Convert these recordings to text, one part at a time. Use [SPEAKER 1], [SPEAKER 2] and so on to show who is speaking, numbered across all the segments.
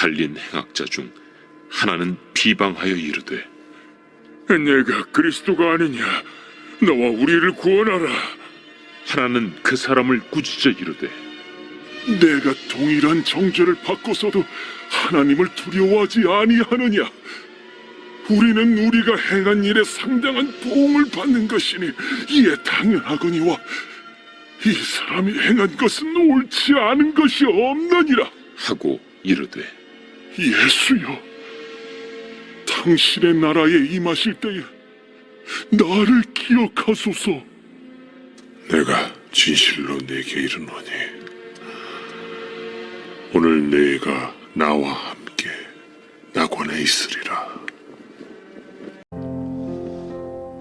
[SPEAKER 1] 달린 행악자 중 하나는 비방하여 이르되
[SPEAKER 2] 내가 그리스도가 아니냐? 너와 우리를 구원하라.
[SPEAKER 1] 하나는 그 사람을 꾸짖어 이르되
[SPEAKER 2] 내가 동일한 정죄를 받고서도 하나님을 두려워하지 아니하느냐? 우리는 우리가 행한 일에 상당한 보응을 받는 것이니 이에 당연하거니와 이 사람이 행한 것은 옳지 않은 것이 없느니라
[SPEAKER 1] 하고 이르되
[SPEAKER 2] 예수여, 당신의 나라에 임하실 때에 나를 기억하소서.
[SPEAKER 3] 내가 진실로 네게 이르노니 오늘 네가 나와 함께 낙원에 있으리라.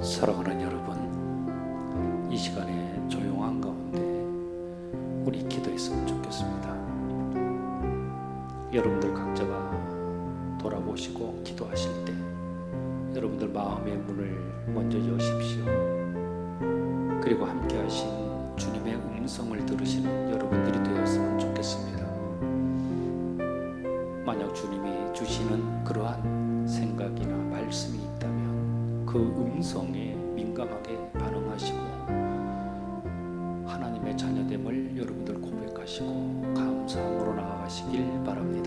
[SPEAKER 4] 사랑하는 여러분, 이 시간에 조용한 가운데 우리 기도했으면 좋겠습니다. 여러분들 각자가 돌아보시고 기도하실 때 여러분들 마음의 문을 먼저 여십시오. 그리고 함께 하신 주님의 음성을 들으시는 여러분들이 되었으면 좋겠습니다. 만약 주님이 주시는 그러한 생각이나 말씀이 있다면 그 음성에 민감하게 반응하시고 하나님의 자녀됨을 여러분들 고백하시고 감사함으로 나아가시길 바랍니다.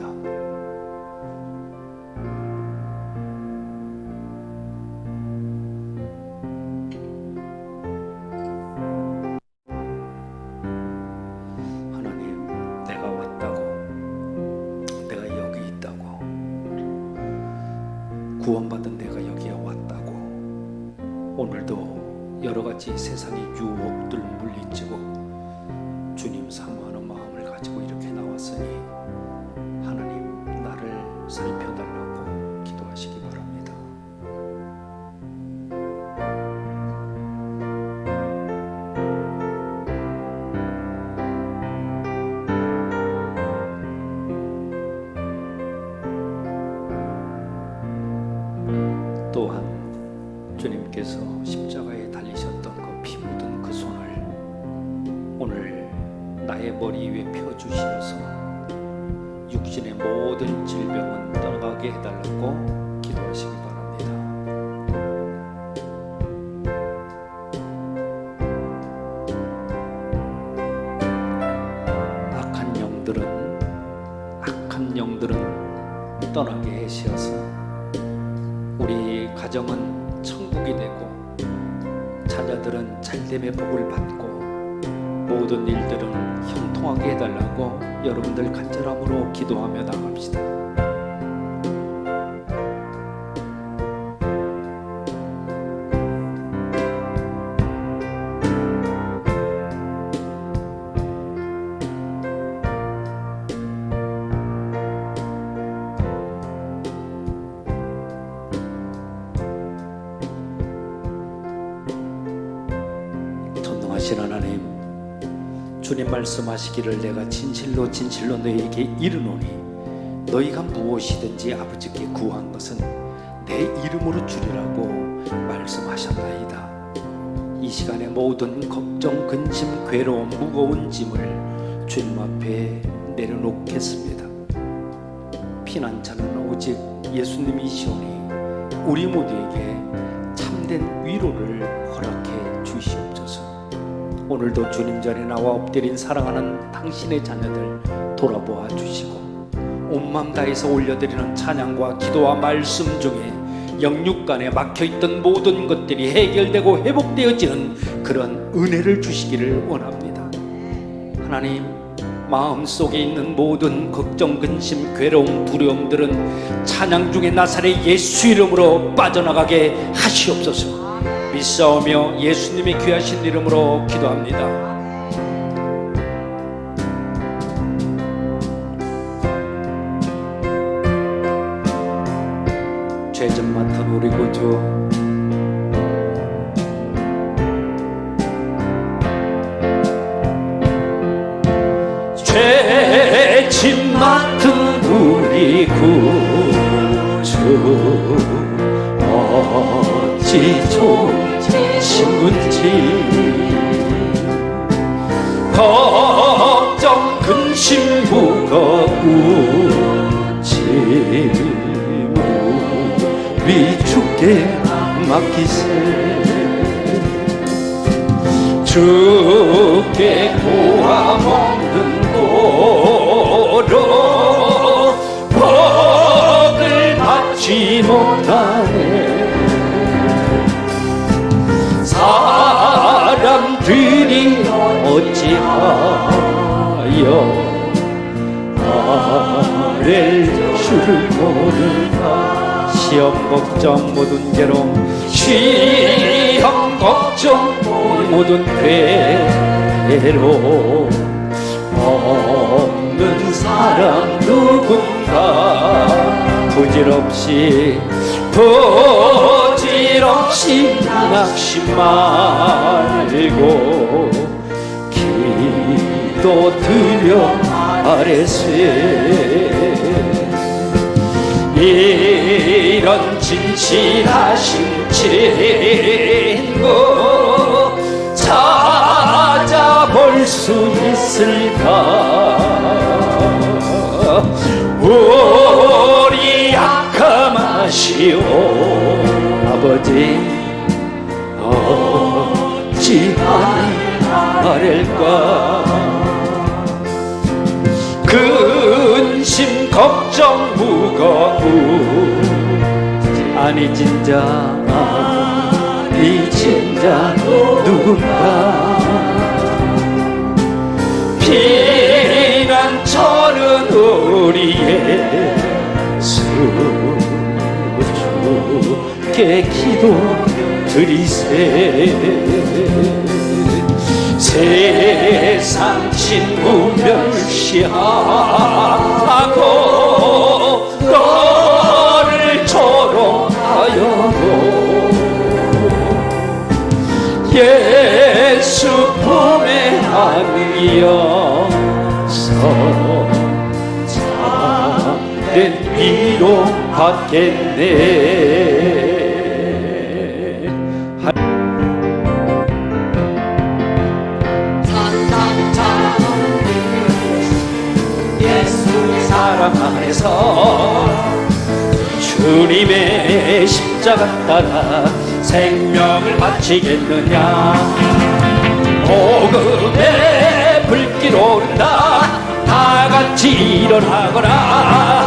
[SPEAKER 4] 하나님, 내가 왔다고, 내가 여기 있다고, 구원받은 내가 여기에 왔다고, 오늘도 여러가지 세상의 유혹들 물리치고 주님 사모하는 마음을 가지고 이렇게 나왔으니 하나님, 나를 살펴달라고 기도하시기 바랍니다. 또한 주님께서 십자가에 달리셨던 그 피 묻은 그 손을 오늘 나의 머리 위에 펴주시어서 육신의 모든 질병은 떠나가게 해달라고 기도하시기 바랍니다. 악한 영들은 떠나게 하시어서 우리 가정은 천국이 되고 자녀들은 잘됨의 복을 받고 모든 일들은 형통하게 해달라고 여러분들 간절함으로 기도하며 나갑시다. 전능하신 하나님, 주님 말씀하시기를 내가 진실로 너희에게 이르노니 너희가 무엇이든지 아버지께 구한 것은 내 이름으로 주리라고 말씀하셨나이다. 이 시간에 모든 걱정, 근심, 괴로움, 무거운 짐을 주님 앞에 내려놓겠습니다. 피난처는 오직 예수님이시오니 우리 모두에게 참된 위로를 허락해 주시옵소서. 오늘도 주님 전에 나와 엎드린 사랑하는 당신의 자녀들 돌아보아 주시고 온 마음 다해서 올려드리는 찬양과 기도와 말씀 중에 영육간에 막혀있던 모든 것들이 해결되고 회복되어지는 그런 은혜를 주시기를 원합니다. 하나님, 마음속에 있는 모든 걱정, 근심, 괴로움, 두려움들은 찬양 중에 나사렛 예수 이름으로 빠져나가게 하시옵소서. 믿사오며 예수님의 귀하신 이름으로 기도합니다. 죄좀 맡은 우리 구주, 죄짐 맡은 우리 구주, 어찌 좋으신군지 걱정 근심 무거운지 우리 주께 맡기세. 주께 고아 먹는 도로 복을 받지 못하네. 사람들이 어찌하여 나를 주를 모를까. 시험 걱정 모든 괴로움, 시험 걱정 모든 괴로움, 없는 사람 누군가 부질없이 낙심 말고 기도 드려 아뢰세. 이런 진실하신 친구 찾아볼 수 있을까. 우리 약함하시오 아버지 어찌 아랠까. 근심 걱정 무거운 아니 진짜 누군가. 피난처는 우리의 주께 기도 드리세. 세상 친구 멸시하고 너를 조롱하여도 예수 품에 안기어서 참된 위로 받겠네. 사랑 안에서 주님의 십자가 따라 생명을 바치겠느냐. 복음의 불길 오른다 다같이 일어나거나.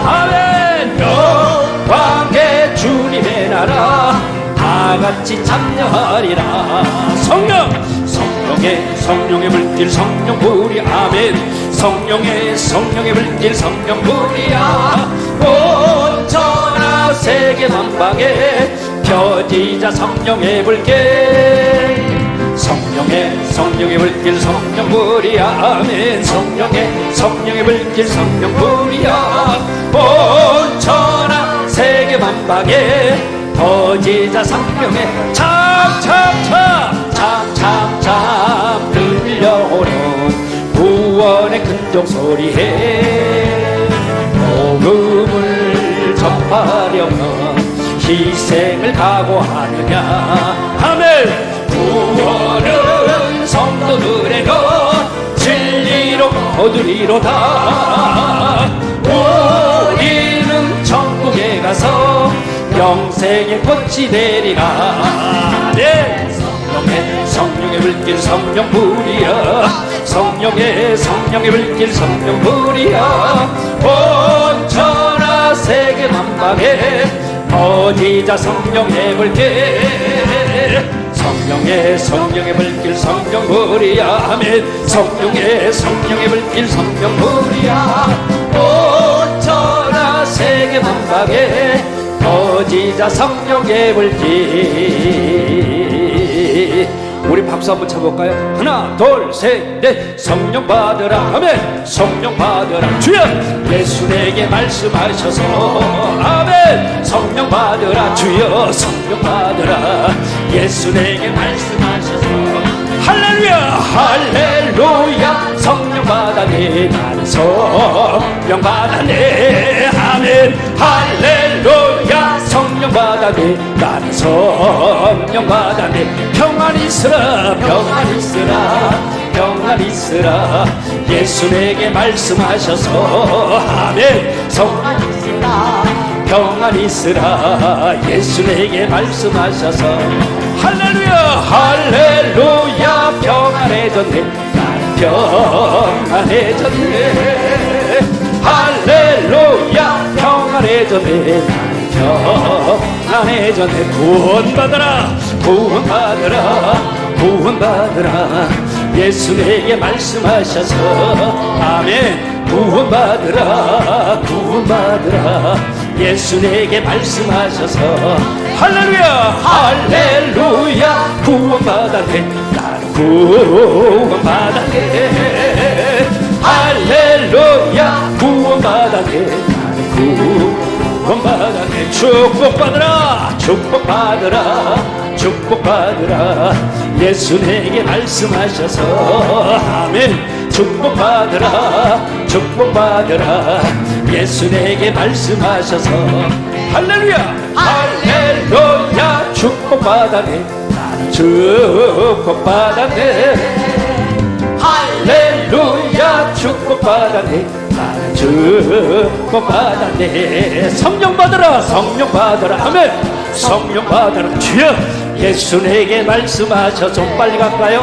[SPEAKER 4] 아멘. 영광의 주님의 나라 다같이 참여하리라. 성령의 불길 성령 불이. 아멘. 성령의 불길 성령 불이야. 온 천하 세계 만방에 펴지자 성령의 불길. 성령의 불길 성령 불이야. 아멘. 성령의 불길 성령 불이야. 온 천하 세계 만방에 펴지자 성령의 참참참 들려오는 구원의 큰 종소리에 복음을 전파려면 희생을 각오하느냐. 아멘. 구원은 성도들의 것 진리로 얻으리로다. 우리는 천국에 가서 영생의 꽃이 되리라. 네. 성령의 불길 성령 불이야. 성령의 불길 성령 불이야. 온 천하 세계 만방에 퍼지자 성령의 불길. 성령의 불길 성령 불이야. 아멘. 성령의 불길 성령 불이야. 온 천하 세계 만방에 퍼지자 성령의 불길. 우리 박수 한번 쳐볼까요? 하나 둘 셋 넷. 성령 받으라. 아멘. 성령 받으라. 주여 예수 내게 말씀하셔서. 아멘. 성령 받으라. 주여 성령 받으라. 예수 내게 말씀하셔서. 할렐루야 할렐루야. 성령 받았네 나는 성령 받았네. 아멘. 할렐루야. 성령 받았네 나는 성령 받았네. 평안 있으라 평안 있으라 평안 있으라. 예수 내게 말씀하셔서. 아멘. 성령 있으라 평안히 있으라 예수 내게 말씀하셔서 할렐루야 할렐루야 평안해졌네 난 평안해졌네 할렐루야 평안해졌네 평안해졌네 구원받아라 구원받아라 구원받아라 예수 내게 말씀하셔서 아멘 구원받으라 구원받으라 예수 내게 말씀하셔서 할렐루야 할렐루야 구원받았네 나는 구원받았네 할렐루야 구원받았네 나는 구원받았네 축복받으라 축복받으라 축복받으라 예수 내게 말씀하셔서 아멘 축복받으라 축복받으라 예수 내게 말씀하셔서 할렐루야 할렐루야 축복받았네 나는 축복받았네 할렐루야 축복받았네 나는 축복받았네 성령 받으라 성령 받으라 아멘 성령 받으라 주여 예수 내게 말씀하셔 좀 빨리 갈까요?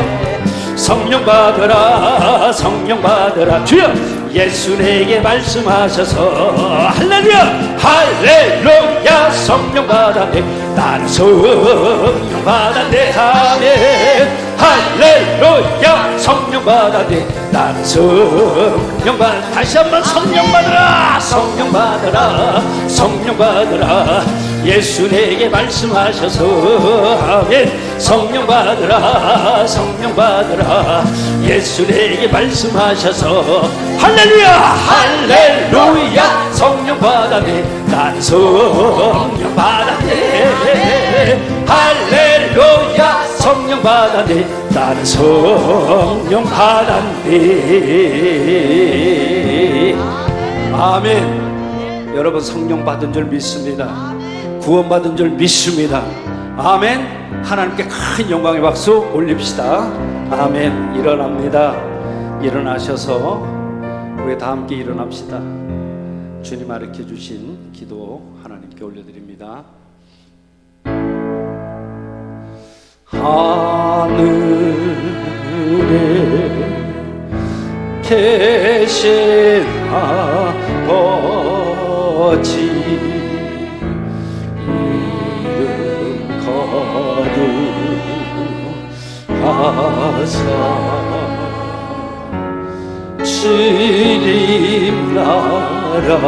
[SPEAKER 4] 성령 받으라 성령 받으라 주여 예수 내게 말씀하셔서 할렐루야 할렐루야 성령 받았네 나는 성령 받았네 아멘 할렐루야 성령 받았네 나는 성령 받아 다시 한번 성령 받으라 성령 받으라 성령 받으라 예수 내게 말씀하셔서 아멘 성령 받으라 성령 받으라 예수 내게 말씀하셔서 할렐루야 할렐루야 성령 받았네 난 성령 받았네 할렐루야 성령 받았네 나는 성령 받았네 아멘 여러분 성령 받은 줄 믿습니다 구원받은 줄 믿습니다 아멘 하나님께 큰 영광의 박수 올립시다 아멘 일어납니다 일어나셔서 우리 다 함께 일어납시다 주님 가르쳐 주신 기도 하나님께 올려드립니다 하늘에 계신 아버지 이름 거룩하사 주님 나라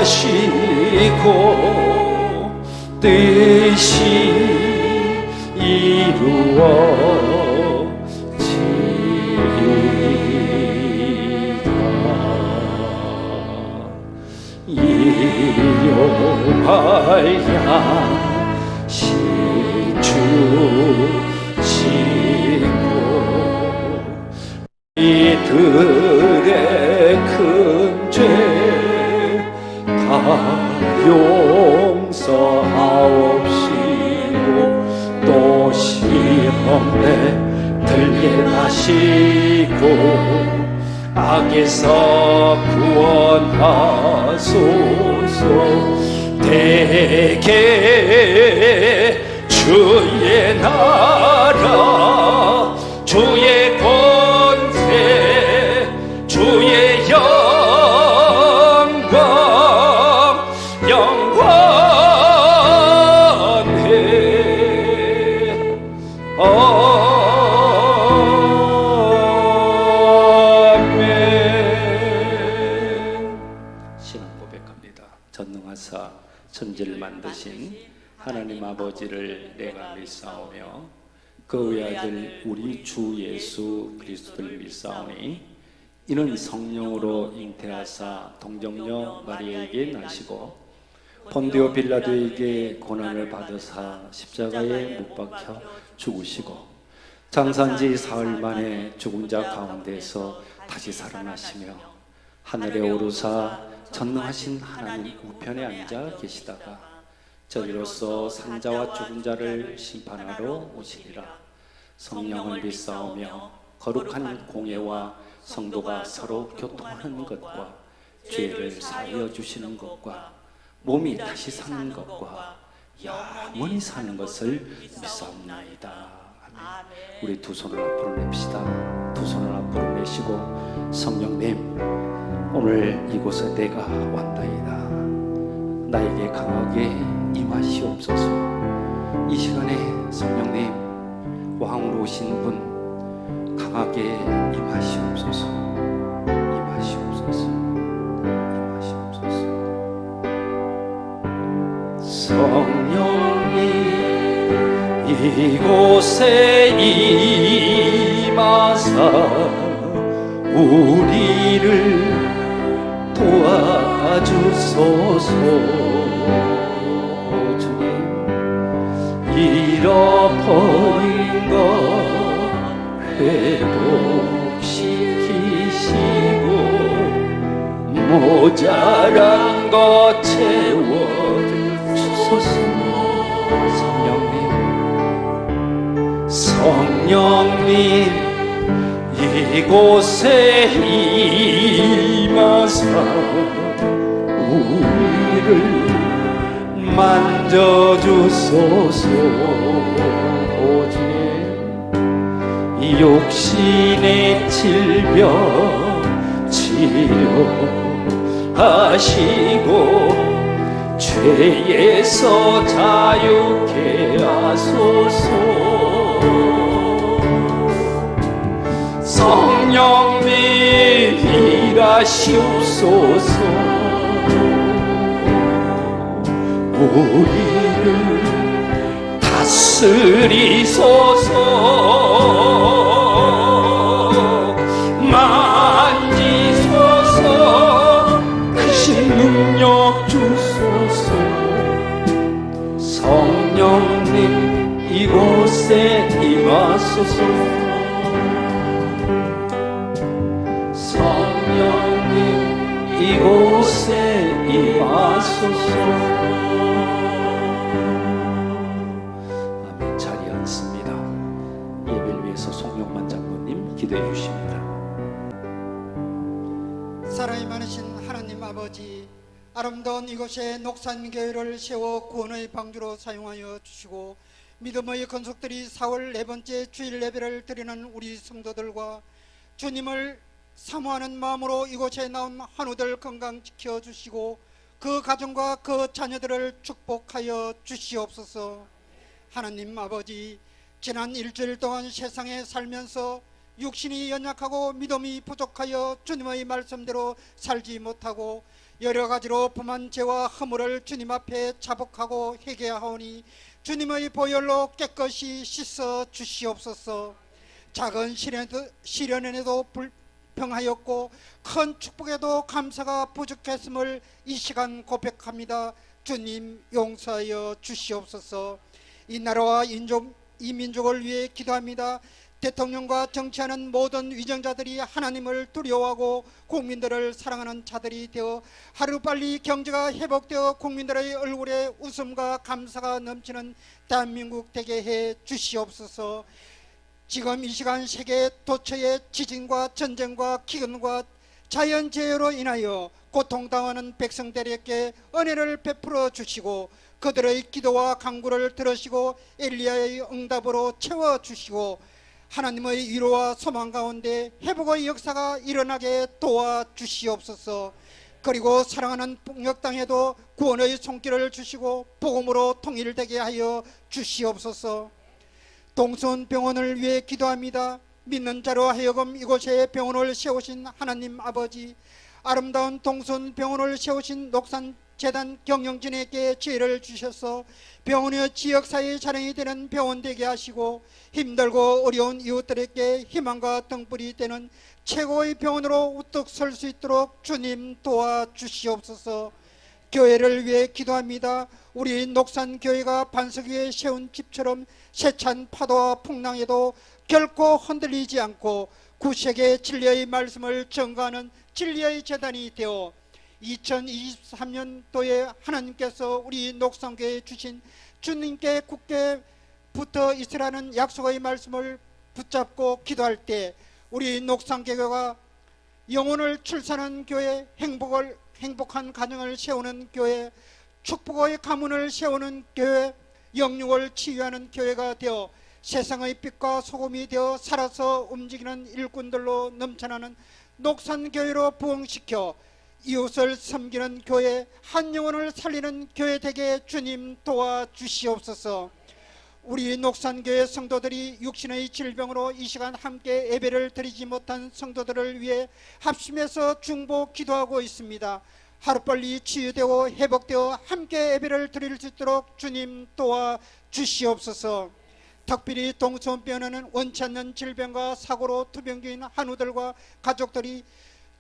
[SPEAKER 4] 임하시고 뜻이 이루어지리다 일용하야 시주시고 이들의 큰 죄 다 용서하옵시고 또 시험에 들게 하시고 악에서 구원하소서 대개 주의 나라 주의 권세 주의 영광해 아멘 신앙 고백합니다 전능하사 천지를 만드신 하나님 아버지를 내가 믿사오며 그 외아들 우리 주 예수 그리스도를 믿사오니 이는 성령으로 잉태하사 동정녀 마리아에게 나시고 본디오 빌라도에게 고난을 받으사 십자가에 못 박혀 죽으시고 장사한지 사흘 만에 죽은 자 가운데서 다시 살아나시며 하늘에 오르사 전능하신 하나님 우편에 앉아 계시다가 저리로서 산자와 죽은 자를 심판하러 오시리라. 성령을 믿사오며 거룩한 공예와 성도가 서로 교통하는 것과 죄를 사하여 주시는 것과 몸이 다시 사는 것과 영원히 사는 것을 믿사옵나이다. 아멘. 우리 두 손을 앞으로 냅시다. 두 손을 앞으로 내시고, 성령님, 오늘 이곳에 내가 왔나이다. 나에게 강하게 임하시옵소서. 이 시간에 성령님, 왕으로 오신 분 강하게 임하시옵소서. 임하시옵소서. 임하시옵소서. 성령님, 이곳에 임하사 우리를 도와주소서. 주님, 잃어버린 것 회복시키시고 모자란 것 채워주소서. 성령님, 이곳에 임하사 우리를 만져주소서. 오직 육신의 질병 치료하시고 죄에서 자유케 하소서. 성령님, 일하시옵소서. 우리를 다스리소서. 만지소서. 크신 능력 주소서. 성령님, 이곳에 임하소서. 성령님, 이곳에 임하소서. 아멘. 자리에 앉습니다. 예배를 위해서 송영만 장로님 기도해 주십니다.
[SPEAKER 5] 사랑이 많으신 하나님 아버지, 아름다운 이곳에 녹산교회를 세워 구원의 방주로 사용하여 주시고 믿음의 건속들이 4월 4번째 주일 예배를 드리는 우리 성도들과 주님을 사모하는 마음으로 이곳에 나온 한우들 건강 지켜주시고 그 가정과 그 자녀들을 축복하여 주시옵소서. 하나님 아버지, 지난 일주일 동안 세상에 살면서 육신이 연약하고 믿음이 부족하여 주님의 말씀대로 살지 못하고 여러 가지로 범한 죄와 허물을 주님 앞에 자복하고 회개하오니 주님의 보혈로 깨끗이 씻어 주시옵소서. 작은 시련에도 불평하였고 큰 축복에도 감사가 부족했음을 이 시간 고백합니다. 주님 용서하여 주시옵소서. 이 나라와 이 민족을 위해 기도합니다. 대통령과 정치하는 모든 위정자들이 하나님을 두려워하고 국민들을 사랑하는 자들이 되어 하루빨리 경제가 회복되어 국민들의 얼굴에 웃음과 감사가 넘치는 대한민국 되게 해 주시옵소서. 지금 이 시간 세계 도처의 지진과 전쟁과 기근과 자연재해로 인하여 고통당하는 백성들에게 은혜를 베풀어 주시고 그들의 기도와 간구를 들으시고 엘리야의 응답으로 채워주시고 하나님의 위로와 소망 가운데 회복의 역사가 일어나게 도와주시옵소서. 그리고 사랑하는 북녘 땅에도 구원의 손길을 주시고 복음으로 통일되게 하여 주시옵소서. 동순병원을 위해 기도합니다. 믿는 자로 하여금 이곳에 병원을 세우신 하나님 아버지, 아름다운 동순병원을 세우신 녹산재단 경영진에게 지혜를 주셔서 병원의 지역사회의 자랑이 되는 병원 되게 하시고 힘들고 어려운 이웃들에게 희망과 등불이 되는 최고의 병원으로 우뚝 설 수 있도록 주님 도와주시옵소서. 교회를 위해 기도합니다. 우리 녹산교회가 반석 위에 세운 집처럼 세찬 파도와 풍랑에도 결코 흔들리지 않고 구세계 진리의 말씀을 전가하는 진리의 재단이 되어 2023년도에 하나님께서 우리 녹산교회에 주신 주님께 굳게 붙어 있으라는 약속의 말씀을 붙잡고 기도할 때 우리 녹산교회가 영혼을 출산한 교회, 행복한 가정을 세우는 교회, 축복의 가문을 세우는 교회, 영육을 치유하는 교회가 되어 세상의 빛과 소금이 되어 살아서 움직이는 일꾼들로 넘쳐나는 녹산교회로 부흥시켜 이웃을 섬기는 교회, 한 영혼을 살리는 교회 되게 주님 도와주시옵소서. 우리 녹산교회 성도들이 육신의 질병으로 이 시간 함께 예배를 드리지 못한 성도들을 위해 합심해서 중보 기도하고 있습니다. 하루빨리 치유되고 회복되어 함께 예배를 드릴 수 있도록 주님 도와주시옵소서. 특별히 동서변하는 원치 않는 질병과 사고로 투병중인 한우들과 가족들이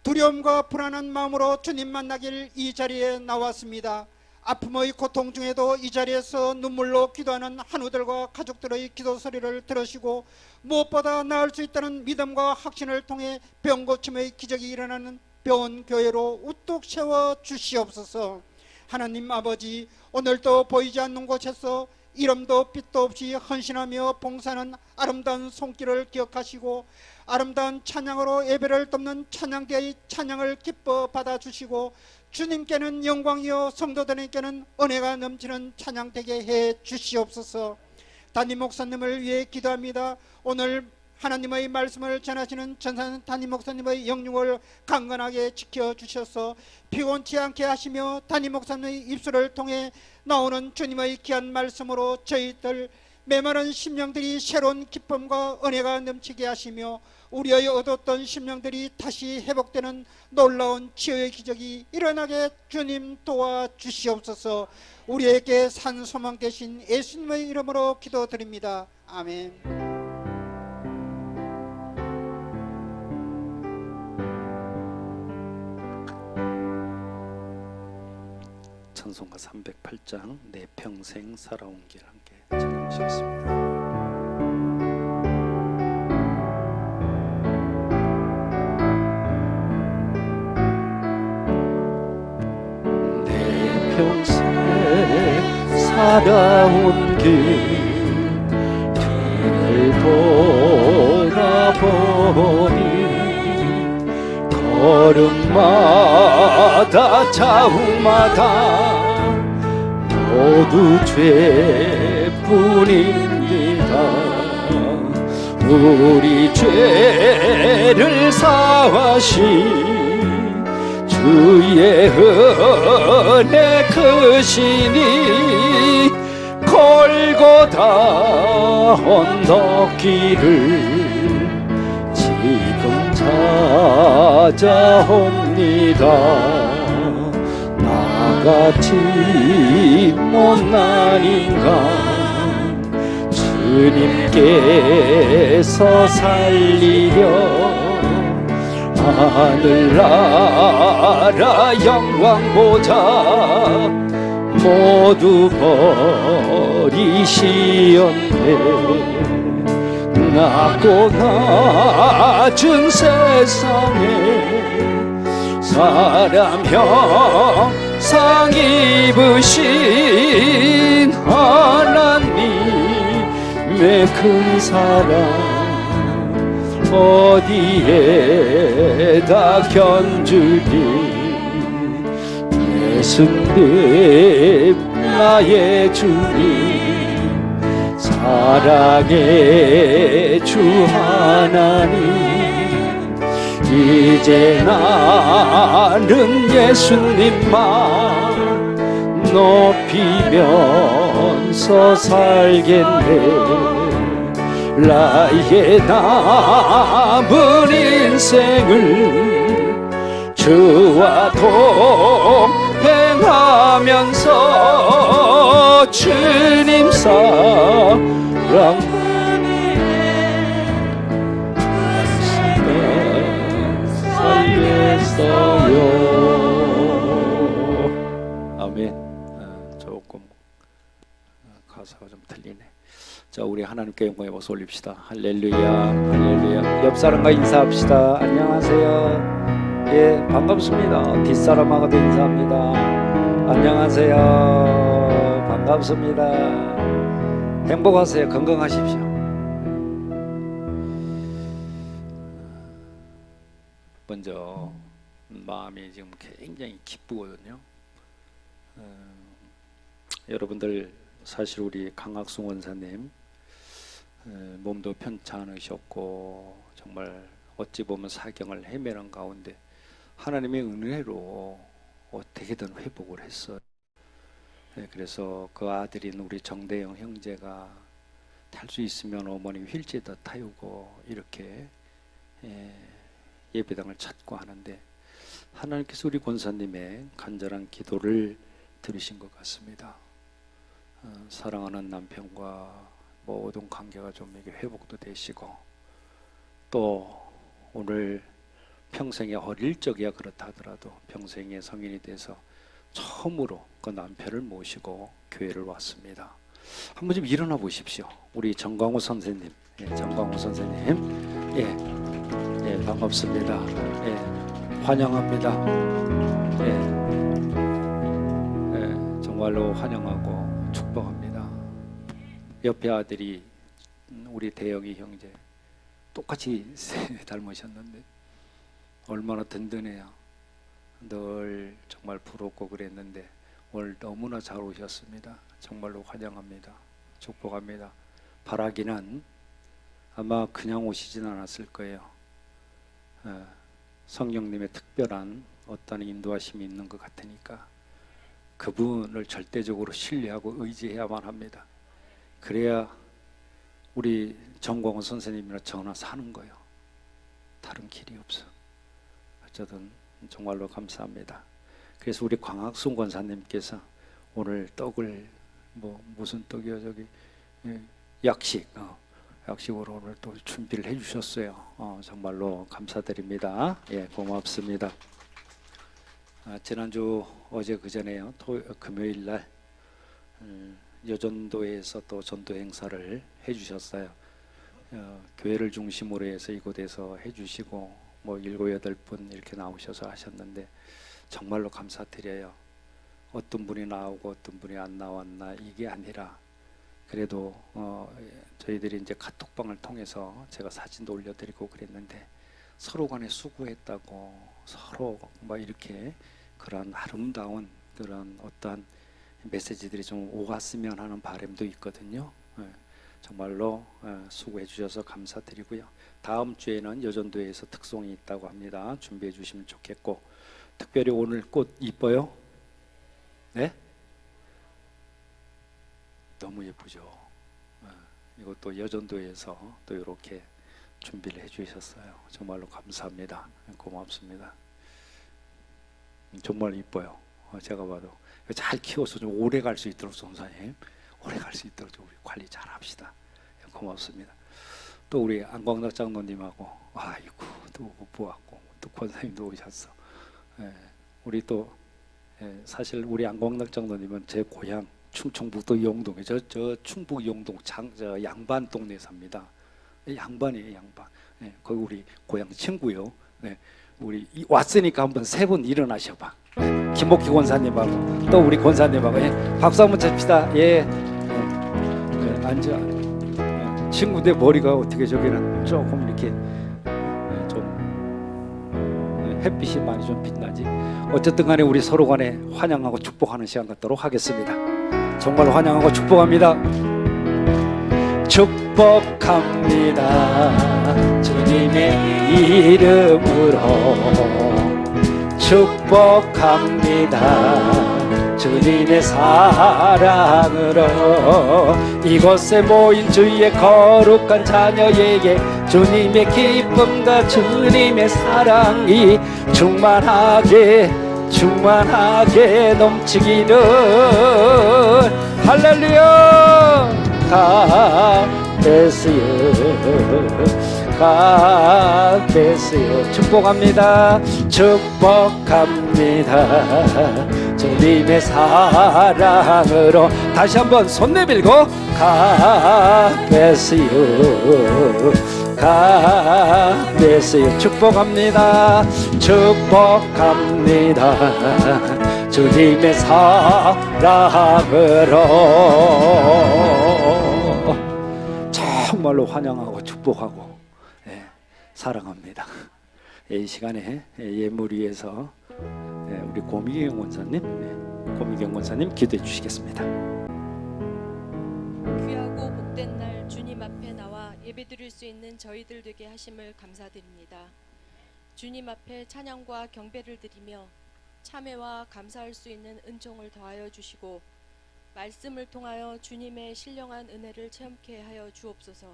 [SPEAKER 5] 두려움과 불안한 마음으로 주님 만나길 이 자리에 나왔습니다. 아픔의 고통 중에도 이 자리에서 눈물로 기도하는 한우들과 가족들의 기도 소리를 들으시고 무엇보다 나을 수 있다는 믿음과 확신을 통해 병 고침의 기적이 일어나는 병원교회로 우뚝 세워 주시옵소서. 하나님 아버지, 오늘도 보이지 않는 곳에서 이름도 빛도 없이 헌신하며 봉사하는 아름다운 손길을 기억하시고 아름다운 찬양으로 예배를 돕는 찬양대의 찬양을 기뻐 받아주시고 주님께는 영광이요 성도들에게는 은혜가 넘치는 찬양 되게 해 주시옵소서. 담임 목사님을 위해 기도합니다. 오늘 하나님의 말씀을 전하시는 전산 담임 목사님의 영육을 강건하게 지켜주셔서 피곤치 않게 하시며 담임 목사님의 입술을 통해 나오는 주님의 귀한 말씀으로 저희들 메마른 심령들이 새로운 기쁨과 은혜가 넘치게 하시며 우리의 얻었던 심령들이 다시 회복되는 놀라운 치유의 기적이 일어나게 주님 도와주시옵소서. 우리에게 산 소망 되신 예수님의 이름으로 기도드립니다. 아멘.
[SPEAKER 4] 찬송가 308장 내 평생 살아온 길 함께 찬양하시겠습니다. 내 평생 살아온 길 뒤를 돌아보니 걸음마다 자우마다 모두 죄뿐입니다. 우리 죄를 사하신 주의 은혜 크시니 골고다 언덕길을 지금 찾아옵니다. 나같이 못난 인간 주님께서 살리려 하늘나라 영광 보좌 모두 버리시었네. 낮고 낮은 세상에 사람 형상 입으신 하나님의 큰 사랑 어디에다 견주리. 예수님 나의 주님 사랑의 주 하나님 이제 나는 예수님만 높이면서 살겠네. 나의 남은 인생을 주와 동행하면서 주님 사랑 아멘. 조금 가사가 좀 틀리네. 자, 우리 하나님께 영광의 모습 올립시다. 할렐루야, 할렐루야. 옆 사람과 인사합시다. 안녕하세요. 예, 반갑습니다. 뒷사람하고도 인사합니다. 안녕하세요. 반갑습니다. 행복하세요. 건강하십시오. 먼저 마음이 지금 굉장히 기쁘거든요. 여러분들 사실 우리 강학순 원사님 몸도 편찮으셨고 정말 어찌 보면 사경을 헤매는 가운데 하나님의 은혜로 어떻게든 회복을 했어요. 그래서 그 아들인 우리 정대영 형제가 탈 수 있으면 어머니 휠체어 타고 이렇게 예배당을 찾고 하는데 하나님께서 우리 권사님의 간절한 기도를 들으신 것 같습니다. 사랑하는 남편과 모든 관계가 좀 이게 회복도 되시고 또 오늘 평생에 어릴 적이야 그렇다 하더라도 평생에 성인이 돼서 처음으로 그 남편을 모시고 교회를 왔습니다. 한번 좀 일어나 보십시오. 우리 정광호 선생님, 정광호 선생님, 반갑습니다. 환영합니다. 정말로 환영하고 축복합니다. 옆에 아들이 우리 대영이 형제 똑같이 닮으셨는데 얼마나 든든해요. 늘 정말 부럽고 그랬는데 오늘 너무나 잘 오셨습니다. 정말로 환영합니다. 축복합니다. 바라기는 아마 그냥 오시진 않았을 거예요. 성령님의 특별한 어떤 인도하심이 있는 것 같으니까 그분을 절대적으로 신뢰하고 의지해야만 합니다. 그래야 우리 정광훈 선생님이나 저나 사는 거예요. 다른 길이 없어. 어쨌든 정말로 감사합니다. 그래서 우리 광학순 권사님께서 오늘 떡을 무슨 떡이요 저기 약식으로 오늘 또 준비를 해주셨어요. 정말로 감사드립니다. 고맙습니다. 지난주 어제 그전에요 금요일 날 여전도에서 또 전도 행사를 해주셨어요. 교회를 중심으로 해서 이곳에서 해주시고 7, 8분 이렇게 나오셔서 하셨는데 정말로 감사드려요. 어떤 분이 나오고 어떤 분이 안 나왔나 이게 아니라 그래도 저희들이 이제 카톡방을 통해서 제가 사진도 올려드리고 그랬는데 서로 간에 수고했다고 서로 이렇게 그런 아름다운 그런 어떠한 메시지들이 좀 오갔으면 하는 바람도 있거든요. 정말로 수고해 주셔서 감사드리고요. 다음 주에는 여전도에서 특송이 있다고 합니다. 준비해 주시면 좋겠고 특별히 오늘 꽃 이뻐요? 네? 너무 예쁘죠. 이것도 여전도에서 또 이렇게 준비를 해주셨어요. 정말로 감사합니다. 고맙습니다. 정말 이뻐요. 제가 봐도 잘 키워서 좀 오래 갈 수 있도록 선사님 오래 갈 수 있도록 좀 우리 관리 잘 합시다. 고맙습니다. 또 우리 안광락 장로님하고 아이고 또 보았고 또 권사님도 오셨어. 우리 또 사실 우리 안광락 장로님은 제 고향 충청북도 영동에 저 충북 영동 저 양반 동네 삽니다. 양반이에요 양반. 거기 우리 고향 친구요. 우리 왔으니까 한번 세 분 일어나셔봐. 김옥희 권사님하고 또 우리 권사님하고 박수 한번 칩시다. 앉아. 친구인데 머리가 어떻게 저기는 조금 이렇게 좀 햇빛이 많이 좀 빛나지. 어쨌든 간에 우리 서로 간에 환영하고 축복하는 시간 갖도록 하겠습니다. 정말 환영하고 축복합니다. 축복합니다. 주님의 이름으로 축복합니다. 주님의 사랑으로 이곳에 모인 주의 거룩한 자녀에게 주님의 기쁨과 주님의 사랑이 충만하게 넘치기를 할렐루야. God bless you. 축복합니다. 축복합니다. 주님의 사랑으로 다시 한번 손 내밀고 God bless you. God bless you. 축복합니다. 축복합니다. 주님의 사랑으로 정말로 환영하고 축복하고 사랑합니다. 이 시간에 예물 위해서 우리 고미경 원사님 기도해 주시겠습니다.
[SPEAKER 6] 귀하고 복된 날 주님 앞에 나와 예배드릴 수 있는 저희들 되게 하심을 감사드립니다. 주님 앞에 찬양과 경배를 드리며 참회와 감사할 수 있는 은총을 더하여 주시고 말씀을 통하여 주님의 신령한 은혜를 체험케 하여 주옵소서.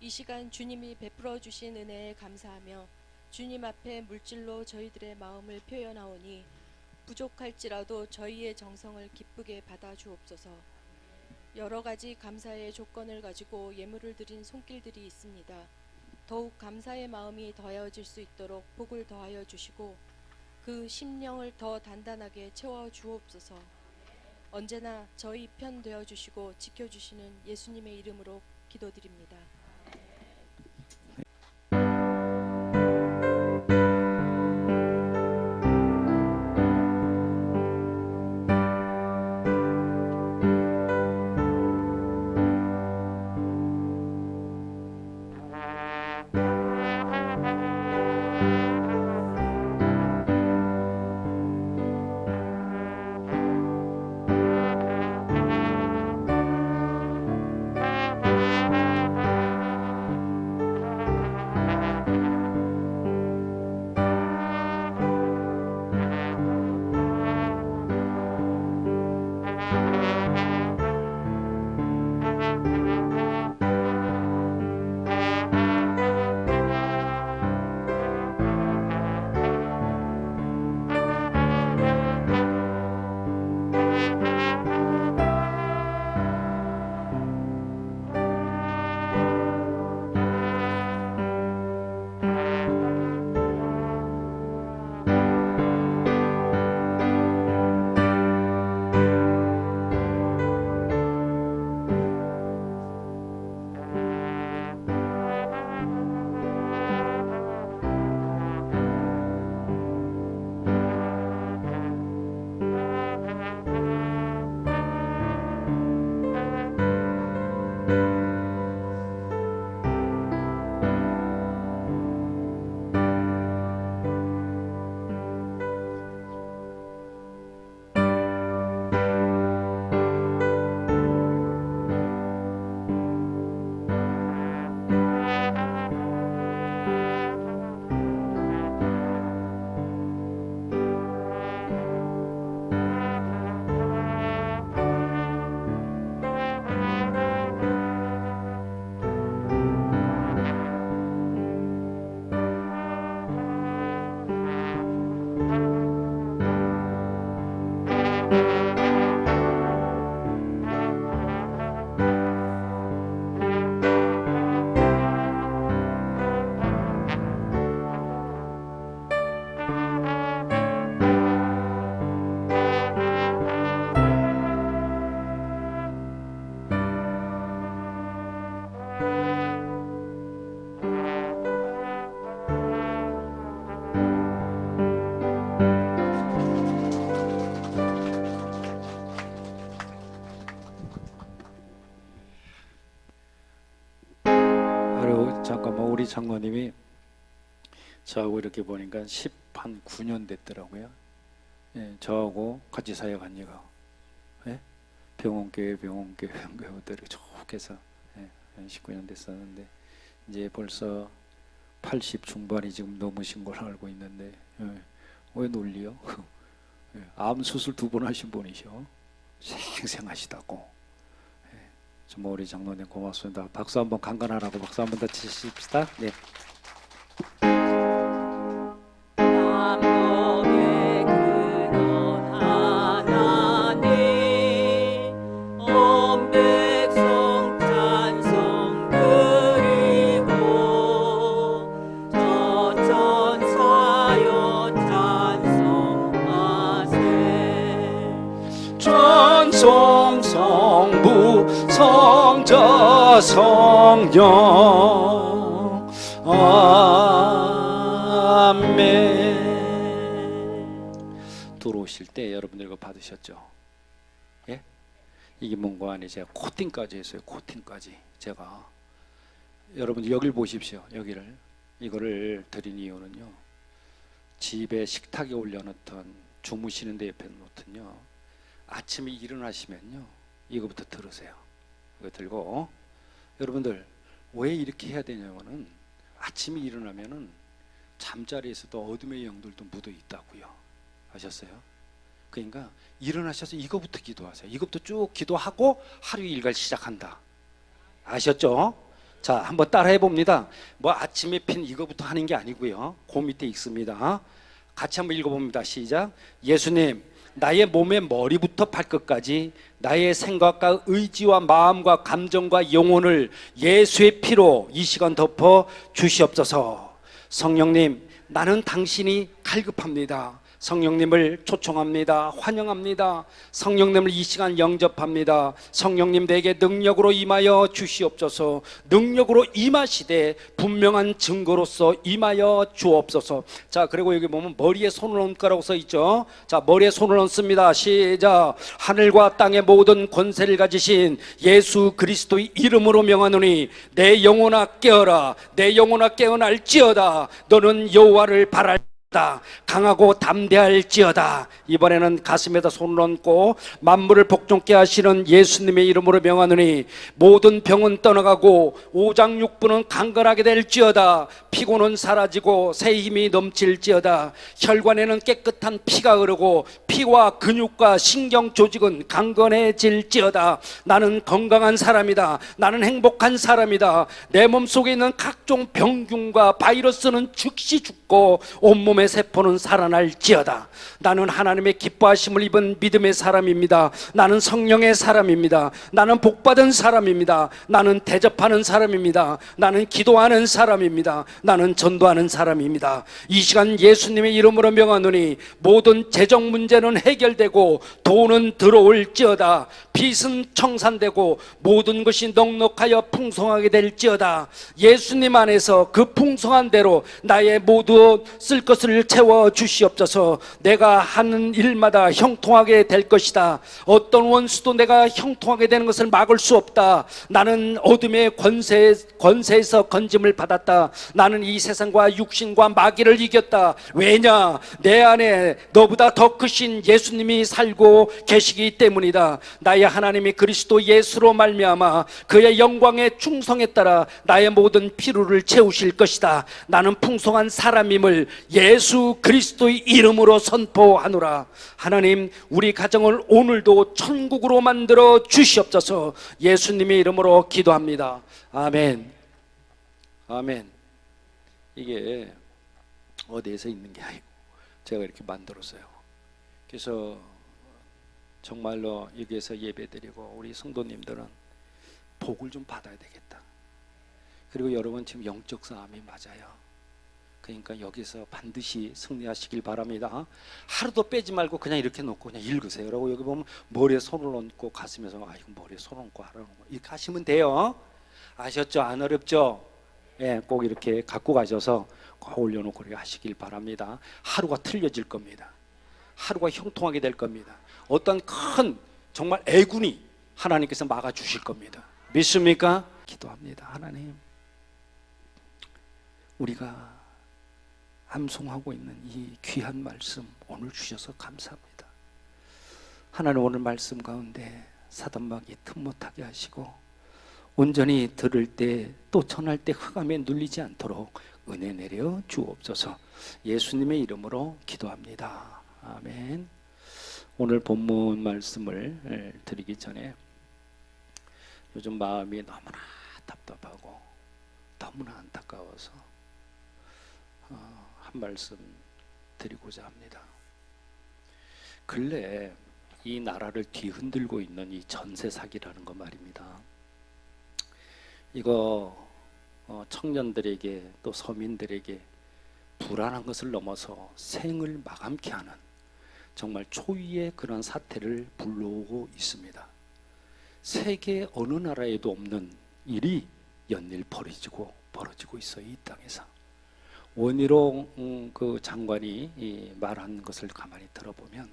[SPEAKER 6] 이 시간 주님이 베풀어 주신 은혜에 감사하며 주님 앞에 물질로 저희들의 마음을 표현하오니 부족할지라도 저희의 정성을 기쁘게 받아 주옵소서. 여러 가지 감사의 조건을 가지고 예물을 드린 손길들이 있습니다. 더욱 감사의 마음이 더하여질 수 있도록 복을 더하여 주시고 그 심령을 더 단단하게 채워 주옵소서. 언제나 저희 편 되어 주시고 지켜 주시는 예수님의 이름으로 기도드립니다.
[SPEAKER 4] 잠깐만, 우리 장로님이 저하고 이렇게 보니까 10한 9년 됐더라고요. 예, 저하고 같이 사역한 지가. 예? 병원교회 이렇게 쭉 해서 19년 됐었는데 이제 벌써 80 중반이 지금 넘으신 걸로 알고 있는데 왜 놀리요? 암 수술 2번 하신 분이셔. 생생하시다고. 정말 우리 장로님 고맙습니다. 박수 한번 강간하라고 박수 한번 더 치십시다. 네.
[SPEAKER 7] 남북의 근원 하나님 온 백성 찬송 드리고 전천사여 찬송하세.
[SPEAKER 4] 전성 성부 성자 성령 아멘. 들어오실 때 여러분들 이거 받으셨죠? 예? 이게 뭔가 안에 제가 코팅까지 했어요. 코팅까지 제가. 여러분 여길 보십시오. 여기를 이거를 드린 이유는요, 집에 식탁에 올려놓던, 주무시는 데 옆에 놓던요, 아침에 일어나시면요 이거부터 들으세요. 이거 들고, 여러분들 왜 이렇게 해야 되냐면은 아침에 일어나면은 잠자리에서도 어둠의 영들도 묻어 있다고요. 아셨어요? 그러니까 일어나셔서 이거부터 기도하세요. 이거부터 쭉 기도하고 하루 일과를 시작한다. 아셨죠? 자, 한번 따라해 봅니다. 뭐 아침에 핀 이거부터 하는 게 아니고요, 그 밑에 있습니다. 같이 한번 읽어봅니다. 시작. 예수님, 나의 몸의 머리부터 발끝까지 나의 생각과 의지와 마음과 감정과 영혼을 예수의 피로 이 시간 덮어 주시옵소서. 성령님, 나는 당신이 갈급합니다. 성령님을 초청합니다. 환영합니다. 성령님을 이 시간 영접합니다. 성령님, 내게 능력으로 임하여 주시옵소서. 능력으로 임하시되 분명한 증거로서 임하여 주옵소서. 자, 그리고 여기 보면 머리에 손을 얹으라고 써 있죠. 자, 머리에 손을 얹습니다. 시작. 하늘과 땅의 모든 권세를 가지신 예수 그리스도의 이름으로 명하노니 내 영혼아 깨어라. 내 영혼아 깨어날지어다. 너는 여호와를 바랄 강하고 담대할지어다. 이번에는 가슴에다 손을 얹고 만물을 복종케 하시는 예수님의 이름으로 명하노니 모든 병은 떠나가고 오장육부는 강건하게 될지어다. 피곤은 사라지고 새 힘이 넘칠지어다. 혈관에는 깨끗한 피가 흐르고 피와 근육과 신경 조직은 강건해질지어다. 나는 건강한 사람이다. 나는 행복한 사람이다. 내 몸속에 있는 각종 병균과 바이러스는 즉시 죽고 온몸의 세포는 살아날지어다. 나는 하나님의 기뻐하심을 입은 믿음의 사람입니다. 나는 성령의 사람입니다. 나는 복받은 사람입니다. 나는 대접하는 사람입니다. 나는 기도하는 사람입니다. 나는 전도하는 사람입니다. 이 시간 예수님의 이름으로 명하노니 모든 재정 문제는 해결되고 돈은 들어올지어다. 빚은 청산되고 모든 것이 넉넉하여 풍성하게 될지어다. 예수님 안에서 그 풍성한 대로 나의 모두 쓸 것을 채워 주시옵소서. 내가 하는 일마다 형통하게 될 것이다. 어떤 원수도 내가 형통하게 되는 것을 막을 수 없다. 나는 어둠의 권세에서 건짐을 받았다. 나는 이 세상과 육신과 마귀를 이겼다. 왜냐? 내 안에 너보다 더 크신 예수님이 살고 계시기 때문이다. 나의 하나님이 그리스도 예수로 말미암아 그의 영광의 충성에 따라 나의 모든 필요를 채우실 것이다. 나는 풍성한 사람임을 예수 그리스도의 이름으로 선포하노라. 하나님, 우리 가정을 오늘도 천국으로 만들어 주시옵소서. 예수님의 이름으로 기도합니다. 아멘. 아멘. 이게 어디에서 있는 게 아니고 제가 이렇게 만들었어요. 그래서 정말로 여기에서 예배드리고 우리 성도님들은 복을 좀 받아야 되겠다. 그리고 여러분 지금 영적 싸움이 맞아요. 그러니까 여기서 반드시 승리하시길 바랍니다. 하루도 빼지 말고 그냥 이렇게 놓고 그냥 읽으세요. 라고 여기 보면 머리에 손을 얹고 가슴에서 이거 머리에 손 얹고 하라는 거 이렇게 하시면 돼요. 아셨죠? 안 어렵죠? 예, 꼭 이렇게 갖고 가셔서 꼭 올려놓고 그렇게 하시길 바랍니다. 하루가 틀려질 겁니다. 하루가 형통하게 될 겁니다. 어떤 큰 정말 애군이 하나님께서 막아주실 겁니다. 믿습니까? 기도합니다. 하나님, 우리가 암송하고 있는 이 귀한 말씀 오늘 주셔서 감사합니다. 하나님, 오늘 말씀 가운데 사단마귀 틈 못하게 하시고 온전히 들을 때 또 전할 때 흑암에 눌리지 않도록 은혜 내려 주옵소서. 예수님의 이름으로 기도합니다. 아멘. 오늘 본문 말씀을 드리기 전에 요즘 마음이 너무나 답답하고 너무나 안타까워서 한 말씀 드리고자 합니다. 근래 이 나라를 뒤흔들고 있는 이 전세 사기라는 거 말입니다. 이거 청년들에게 또 서민들에게 불안한 것을 넘어서 생을 마감케 하는 정말 초유의 그런 사태를 불러오고 있습니다. 세계 어느 나라에도 없는 일이 연일 벌어지고 있어요. 이 땅에서. 원희룡 그 장관이 말한 것을 가만히 들어보면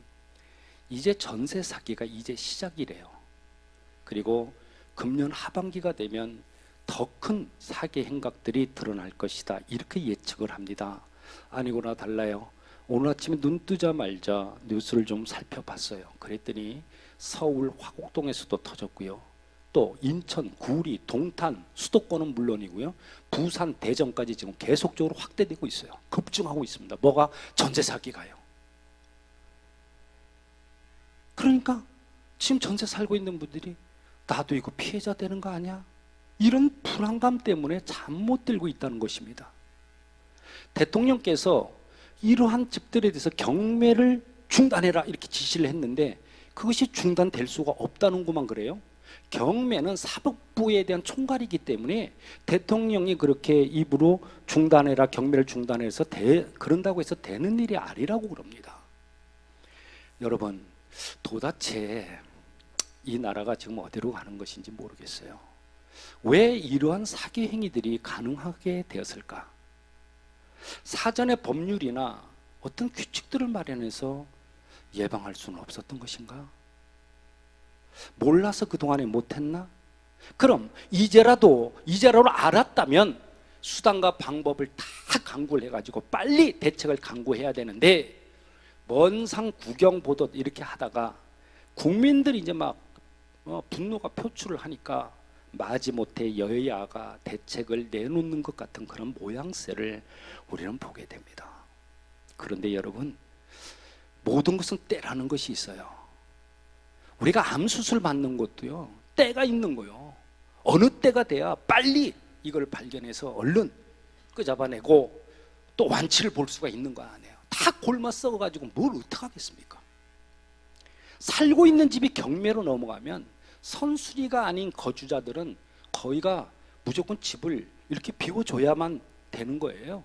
[SPEAKER 4] 이제 전세 사기가 이제 시작이래요. 그리고 금년 하반기가 되면 더 큰 사기 행각들이 드러날 것이다, 이렇게 예측을 합니다. 아니구나 달라요. 오늘 아침에 눈 뜨자마자 뉴스를 좀 살펴봤어요. 그랬더니 서울 화곡동에서도 터졌고요, 또 인천, 구리, 동탄, 수도권은 물론이고요, 부산, 대전까지 지금 계속적으로 확대되고 있어요. 급증하고 있습니다. 뭐가? 전세 사기가요. 그러니까 지금 전세 살고 있는 분들이 나도 이거 피해자 되는 거 아니야? 이런 불안감 때문에 잠 못 들고 있다는 것입니다. 대통령께서 이러한 집들에 대해서 경매를 중단해라 이렇게 지시를 했는데 그것이 중단될 수가 없다는구만. 그래요. 경매는 사법부에 대한 총괄이기 때문에 대통령이 그렇게 입으로 중단해라, 경매를 중단해서 그런다고 해서 되는 일이 아니라고 그럽니다. 여러분, 도대체 이 나라가 지금 어디로 가는 것인지 모르겠어요. 왜 이러한 사기 행위들이 가능하게 되었을까? 사전에 법률이나 어떤 규칙들을 마련해서 예방할 수는 없었던 것인가? 몰라서 그동안에 못했나? 그럼 이제라도 알았다면 수단과 방법을 다 강구를 해가지고 빨리 대책을 강구해야 되는데, 먼 산 구경 보듯 이렇게 하다가 국민들이 이제 막 분노가 표출을 하니까 마지못해 여야가 대책을 내놓는 것 같은 그런 모양새를 우리는 보게 됩니다. 그런데 여러분, 모든 것은 때라는 것이 있어요. 우리가 암 수술 받는 것도요, 때가 있는 거요. 어느 때가 돼야 빨리 이걸 발견해서 얼른 끄잡아내고 또 완치를 볼 수가 있는 거 아니에요. 다 골마 썩어가지고 뭘 어떡하겠습니까? 살고 있는 집이 경매로 넘어가면 선순위가 아닌 거주자들은 거의가 무조건 집을 이렇게 비워줘야만 되는 거예요.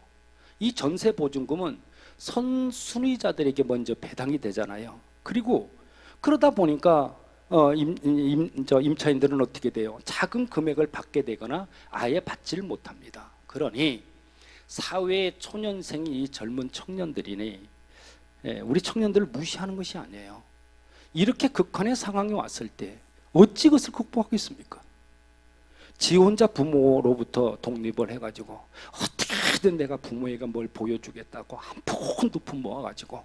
[SPEAKER 4] 이 전세보증금은 선순위자들에게 먼저 배당이 되잖아요. 그리고 그러다 보니까 임차인들은 어떻게 돼요? 작은 금액을 받게 되거나 아예 받지를 못합니다. 그러니 사회의 초년생이 이 젊은 청년들이니 우리 청년들을 무시하는 것이 아니에요. 이렇게 극한의 상황이 왔을 때 어찌 그것을 극복하겠습니까? 지 혼자 부모로부터 독립을 해가지고 어떻게든 내가 부모에게 뭘 보여주겠다고 한 푼 두 푼 모아가지고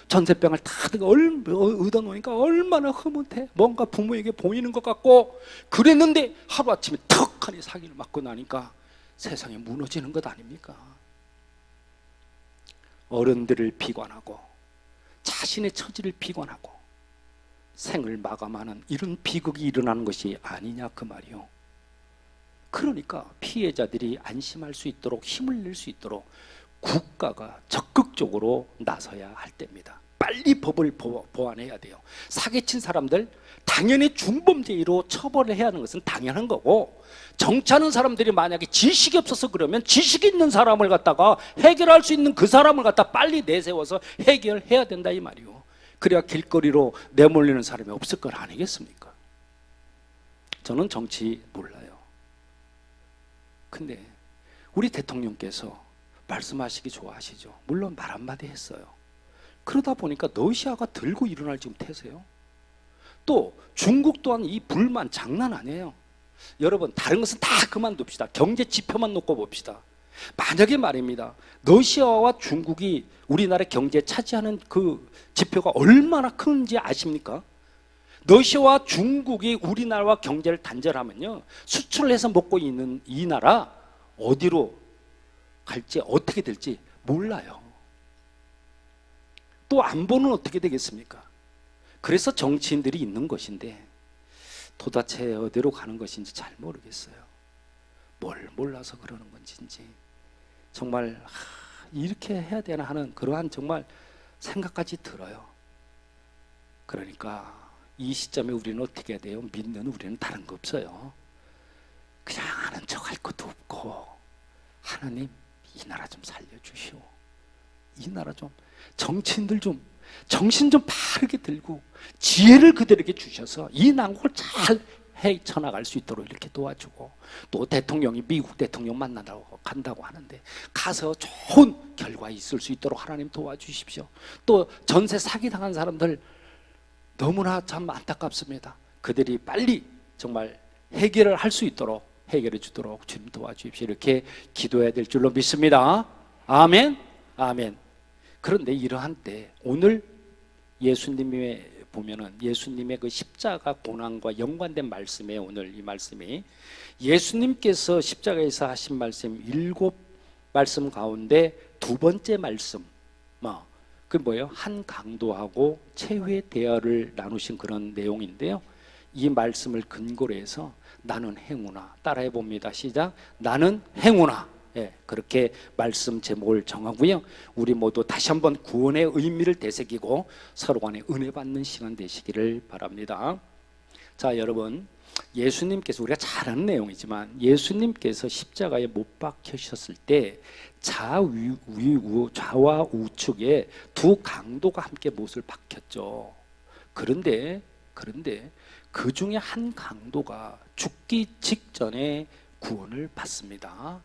[SPEAKER 4] 전세병을 다 얻어놓으니까 얼마나 흐뭇해. 뭔가 부모에게 보이는 것 같고 그랬는데 하루아침에 턱하니 사기를 맞고 나니까 세상이 무너지는 것 아닙니까? 어른들을 비관하고 자신의 처지를 비관하고 생을 마감하는 이런 비극이 일어나는 것이 아니냐 그 말이요. 그러니까 피해자들이 안심할 수 있도록 힘을 낼 수 있도록 국가가 적극적으로 나서야 할 때입니다. 빨리 법을 보완해야 돼요. 사기친 사람들 당연히 중범죄로 처벌을 해야 하는 것은 당연한 거고, 정치하는 사람들이 만약에 지식이 없어서 그러면 지식 있는 사람을 갖다가 해결할 수 있는 그 사람을 갖다 빨리 내세워서 해결해야 된다 이 말이요. 그래야 길거리로 내몰리는 사람이 없을 것 아니겠습니까? 저는 정치 몰라요. 근데 우리 대통령께서 말씀하시기 좋아하시죠. 물론 말 한마디 했어요. 그러다 보니까 러시아가 들고 일어날 지금 태세요. 또 중국 또한 이 불만 장난 아니에요. 여러분, 다른 것은 다 그만둡시다. 경제 지표만 놓고 봅시다. 만약에 말입니다, 러시아와 중국이 우리나라 경제에 차지하는 그 지표가 얼마나 큰지 아십니까? 러시아와 중국이 우리나라와 경제를 단절하면요, 수출을 해서 먹고 있는 이 나라 어디로 갈지 어떻게 될지 몰라요. 또 안보는 어떻게 되겠습니까? 그래서 정치인들이 있는 것인데 도대체 어디로 가는 것인지 잘 모르겠어요. 뭘 몰라서 그러는 건지 정말 이렇게 해야 되나 하는 그러한 정말 생각까지 들어요. 그러니까 이 시점에 우리는 어떻게 해야 돼요? 믿는 우리는 다른 거 없어요. 그냥 아는 척 할 것도 없고, 하나님 이 나라 좀 살려주시오. 이 나라 좀, 정치인들 좀 정신 좀 바르게 들고 지혜를 그들에게 주셔서 이 난국을 잘 헤쳐나갈 수 있도록 이렇게 도와주고, 또 대통령이 미국 대통령 만나러 간다고 하는데 가서 좋은 결과 있을 수 있도록 하나님 도와주십시오. 또 전세 사기당한 사람들 너무나 참 안타깝습니다. 그들이 빨리 정말 해결을 할 수 있도록 해결해 주도록 주님 도와주십시오. 이렇게 기도해야 될 줄로 믿습니다. 아멘. 아멘. 그런데 이러한 때 오늘 예수님의 보면은 예수님의 그 십자가 고난과 연관된 말씀에 오늘 이 말씀이 예수님께서 십자가에서 하신 말씀 7말씀 가운데 두 번째 말씀 그 뭐예요? 한 강도하고 최후의 대화를 나누신 그런 내용인데요. 이 말씀을 근거로 해서 나는 행우나 따라해 봅니다. 시작. 나는 행우나. 예, 그렇게 말씀 제목을 정하고요. 우리 모두 다시 한번 구원의 의미를 되새기고 서로 간에 은혜 받는 시간 되시기를 바랍니다. 자, 여러분, 예수님께서 우리가 잘 아는 내용이지만 예수님께서 십자가에 못 박히셨을 때 좌와 우측에 두 강도가 함께 못을 박혔죠. 그런데 그 중에 한 강도가 죽기 직전에 구원을 받습니다.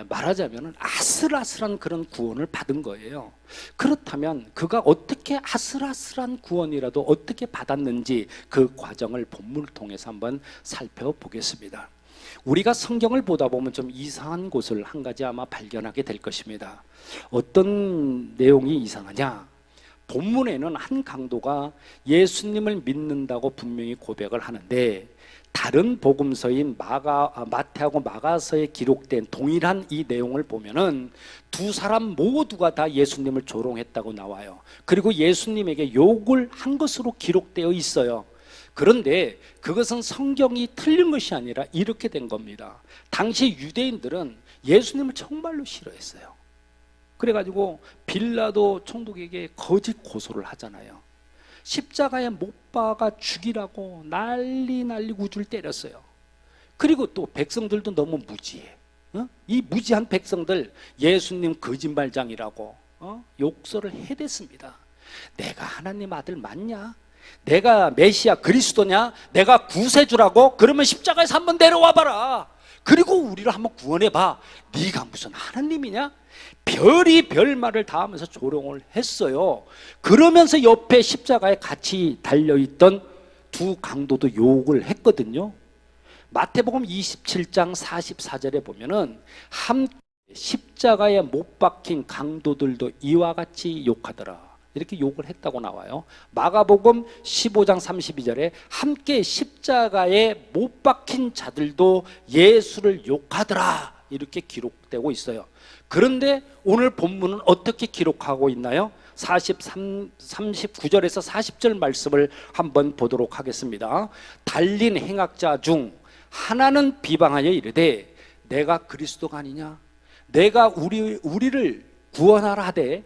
[SPEAKER 4] 말하자면 아슬아슬한 그런 구원을 받은 거예요. 그렇다면 그가 어떻게 아슬아슬한 구원이라도 어떻게 받았는지 그 과정을 본문을 통해서 한번 살펴보겠습니다. 우리가 성경을 보다 보면 좀 이상한 곳을 한 가지 아마 발견하게 될 것입니다. 어떤 내용이 이상하냐? 본문에는 한 강도가 예수님을 믿는다고 분명히 고백을 하는데 다른 복음서인 마태하고 마가서에 기록된 동일한 이 내용을 보면은 두 사람 모두가 다 예수님을 조롱했다고 나와요. 그리고 예수님에게 욕을 한 것으로 기록되어 있어요. 그런데 그것은 성경이 틀린 것이 아니라 이렇게 된 겁니다. 당시 유대인들은 예수님을 정말로 싫어했어요. 그래가지고 빌라도 총독에게 거짓 고소를 하잖아요. 십자가에 못 박아 죽이라고 난리 우주를 때렸어요. 그리고 또 백성들도 너무 무지해. 이 무지한 백성들 예수님 거짓말장이라고 욕설을 해댔습니다. 내가 하나님 아들 맞냐? 내가 메시아 그리스도냐? 내가 구세주라고? 그러면 십자가에서 한번 내려와 봐라. 그리고 우리를 한번 구원해봐. 네가 무슨 하나님이냐? 별이 별말을 다 하면서 조롱을 했어요. 그러면서 옆에 십자가에 같이 달려있던 두 강도도 욕을 했거든요. 마태복음 27장 44절에 보면은 함께 십자가에 못 박힌 강도들도 이와 같이 욕하더라. 이렇게 욕을 했다고 나와요. 마가복음 15장 32절에 함께 십자가에 못 박힌 자들도 예수를 욕하더라. 이렇게 기록되고 있어요. 그런데 오늘 본문은 어떻게 기록하고 있나요? 39절에서 40절 말씀을 한번 보도록 하겠습니다. 달린 행악자 중 하나는 비방하여 이르되 내가 그리스도가 아니냐? 내가 우리를 구원하라 하되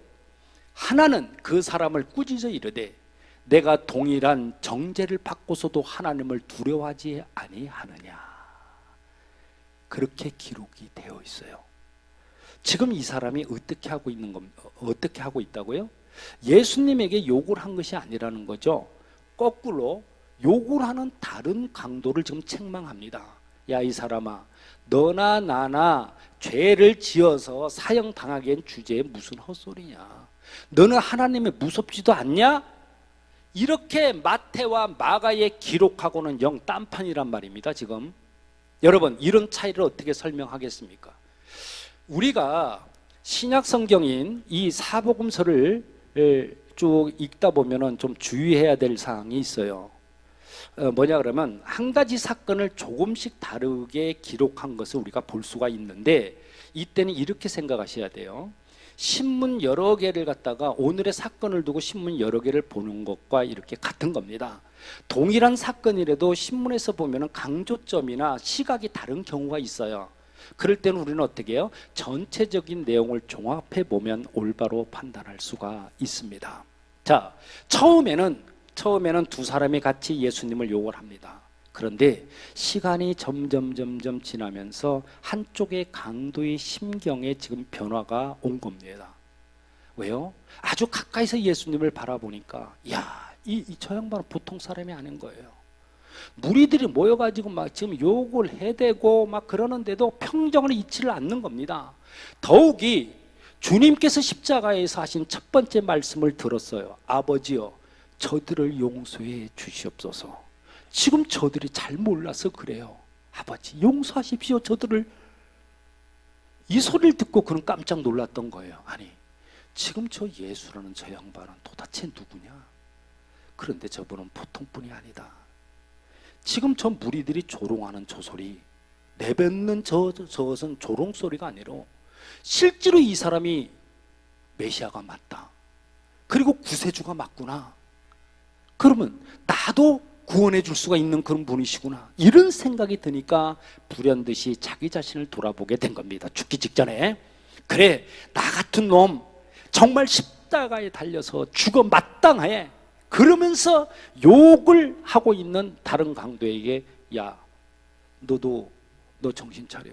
[SPEAKER 4] 하나는 그 사람을 꾸짖어 이르되 내가 동일한 정죄를 받고서도 하나님을 두려워하지 아니하느냐. 그렇게 기록이 되어 있어요. 지금 이 사람이 어떻게 하고 있다고요? 예수님에게 욕을 한 것이 아니라는 거죠. 거꾸로 욕을 하는 다른 강도를 지금 책망합니다. 야, 이 사람아, 너나 나나 죄를 지어서 사형당하기엔 주제에 무슨 헛소리냐? 너는 하나님이 무섭지도 않냐? 이렇게 마태와 마가에 기록하고는 영 딴판이란 말입니다. 지금 여러분, 이런 차이를 어떻게 설명하겠습니까? 우리가 신약 성경인 이 사복음서를 쭉 읽다 보면은 좀 주의해야 될 사항이 있어요. 뭐냐 그러면 한 가지 사건을 조금씩 다르게 기록한 것을 우리가 볼 수가 있는데 이때는 이렇게 생각하셔야 돼요. 신문 여러 개를 갖다가 오늘의 사건을 두고 신문 여러 개를 보는 것과 이렇게 같은 겁니다. 동일한 사건이라도 신문에서 보면은 강조점이나 시각이 다른 경우가 있어요. 그럴 때는 우리는 어떻게 해요? 전체적인 내용을 종합해 보면 올바로 판단할 수가 있습니다. 자, 처음에는 두 사람이 같이 예수님을 욕을 합니다. 그런데 시간이 점점 지나면서 한쪽의 강도의 심경에 지금 변화가 온 겁니다. 왜요? 아주 가까이서 예수님을 바라보니까 야, 저 양반은 보통 사람이 아닌 거예요. 무리들이 모여가지고 막 지금 욕을 해대고 막 그러는데도 평정을 잃지를 않는 겁니다. 더욱이 주님께서 십자가에서 하신 첫 번째 말씀을 들었어요. 아버지여, 저들을 용서해 주시옵소서. 지금 저들이 잘 몰라서 그래요. 아버지 용서하십시오 저들을. 이 소리를 듣고 그는 깜짝 놀랐던 거예요. 아니 지금 저 예수라는 저 양반은 도대체 누구냐? 그런데 저분은 보통 분이 아니다. 지금 저 무리들이 조롱하는 저 소리, 내뱉는 저것은 조롱 소리가 아니라 실제로 이 사람이 메시아가 맞다. 그리고 구세주가 맞구나. 그러면 나도 구원해 줄 수가 있는 그런 분이시구나. 이런 생각이 드니까 불현듯이 자기 자신을 돌아보게 된 겁니다. 죽기 직전에. 그래, 나 같은 놈 정말 십자가에 달려서 죽어 마땅해. 그러면서 욕을 하고 있는 다른 강도에게, 야, 너 정신 차려.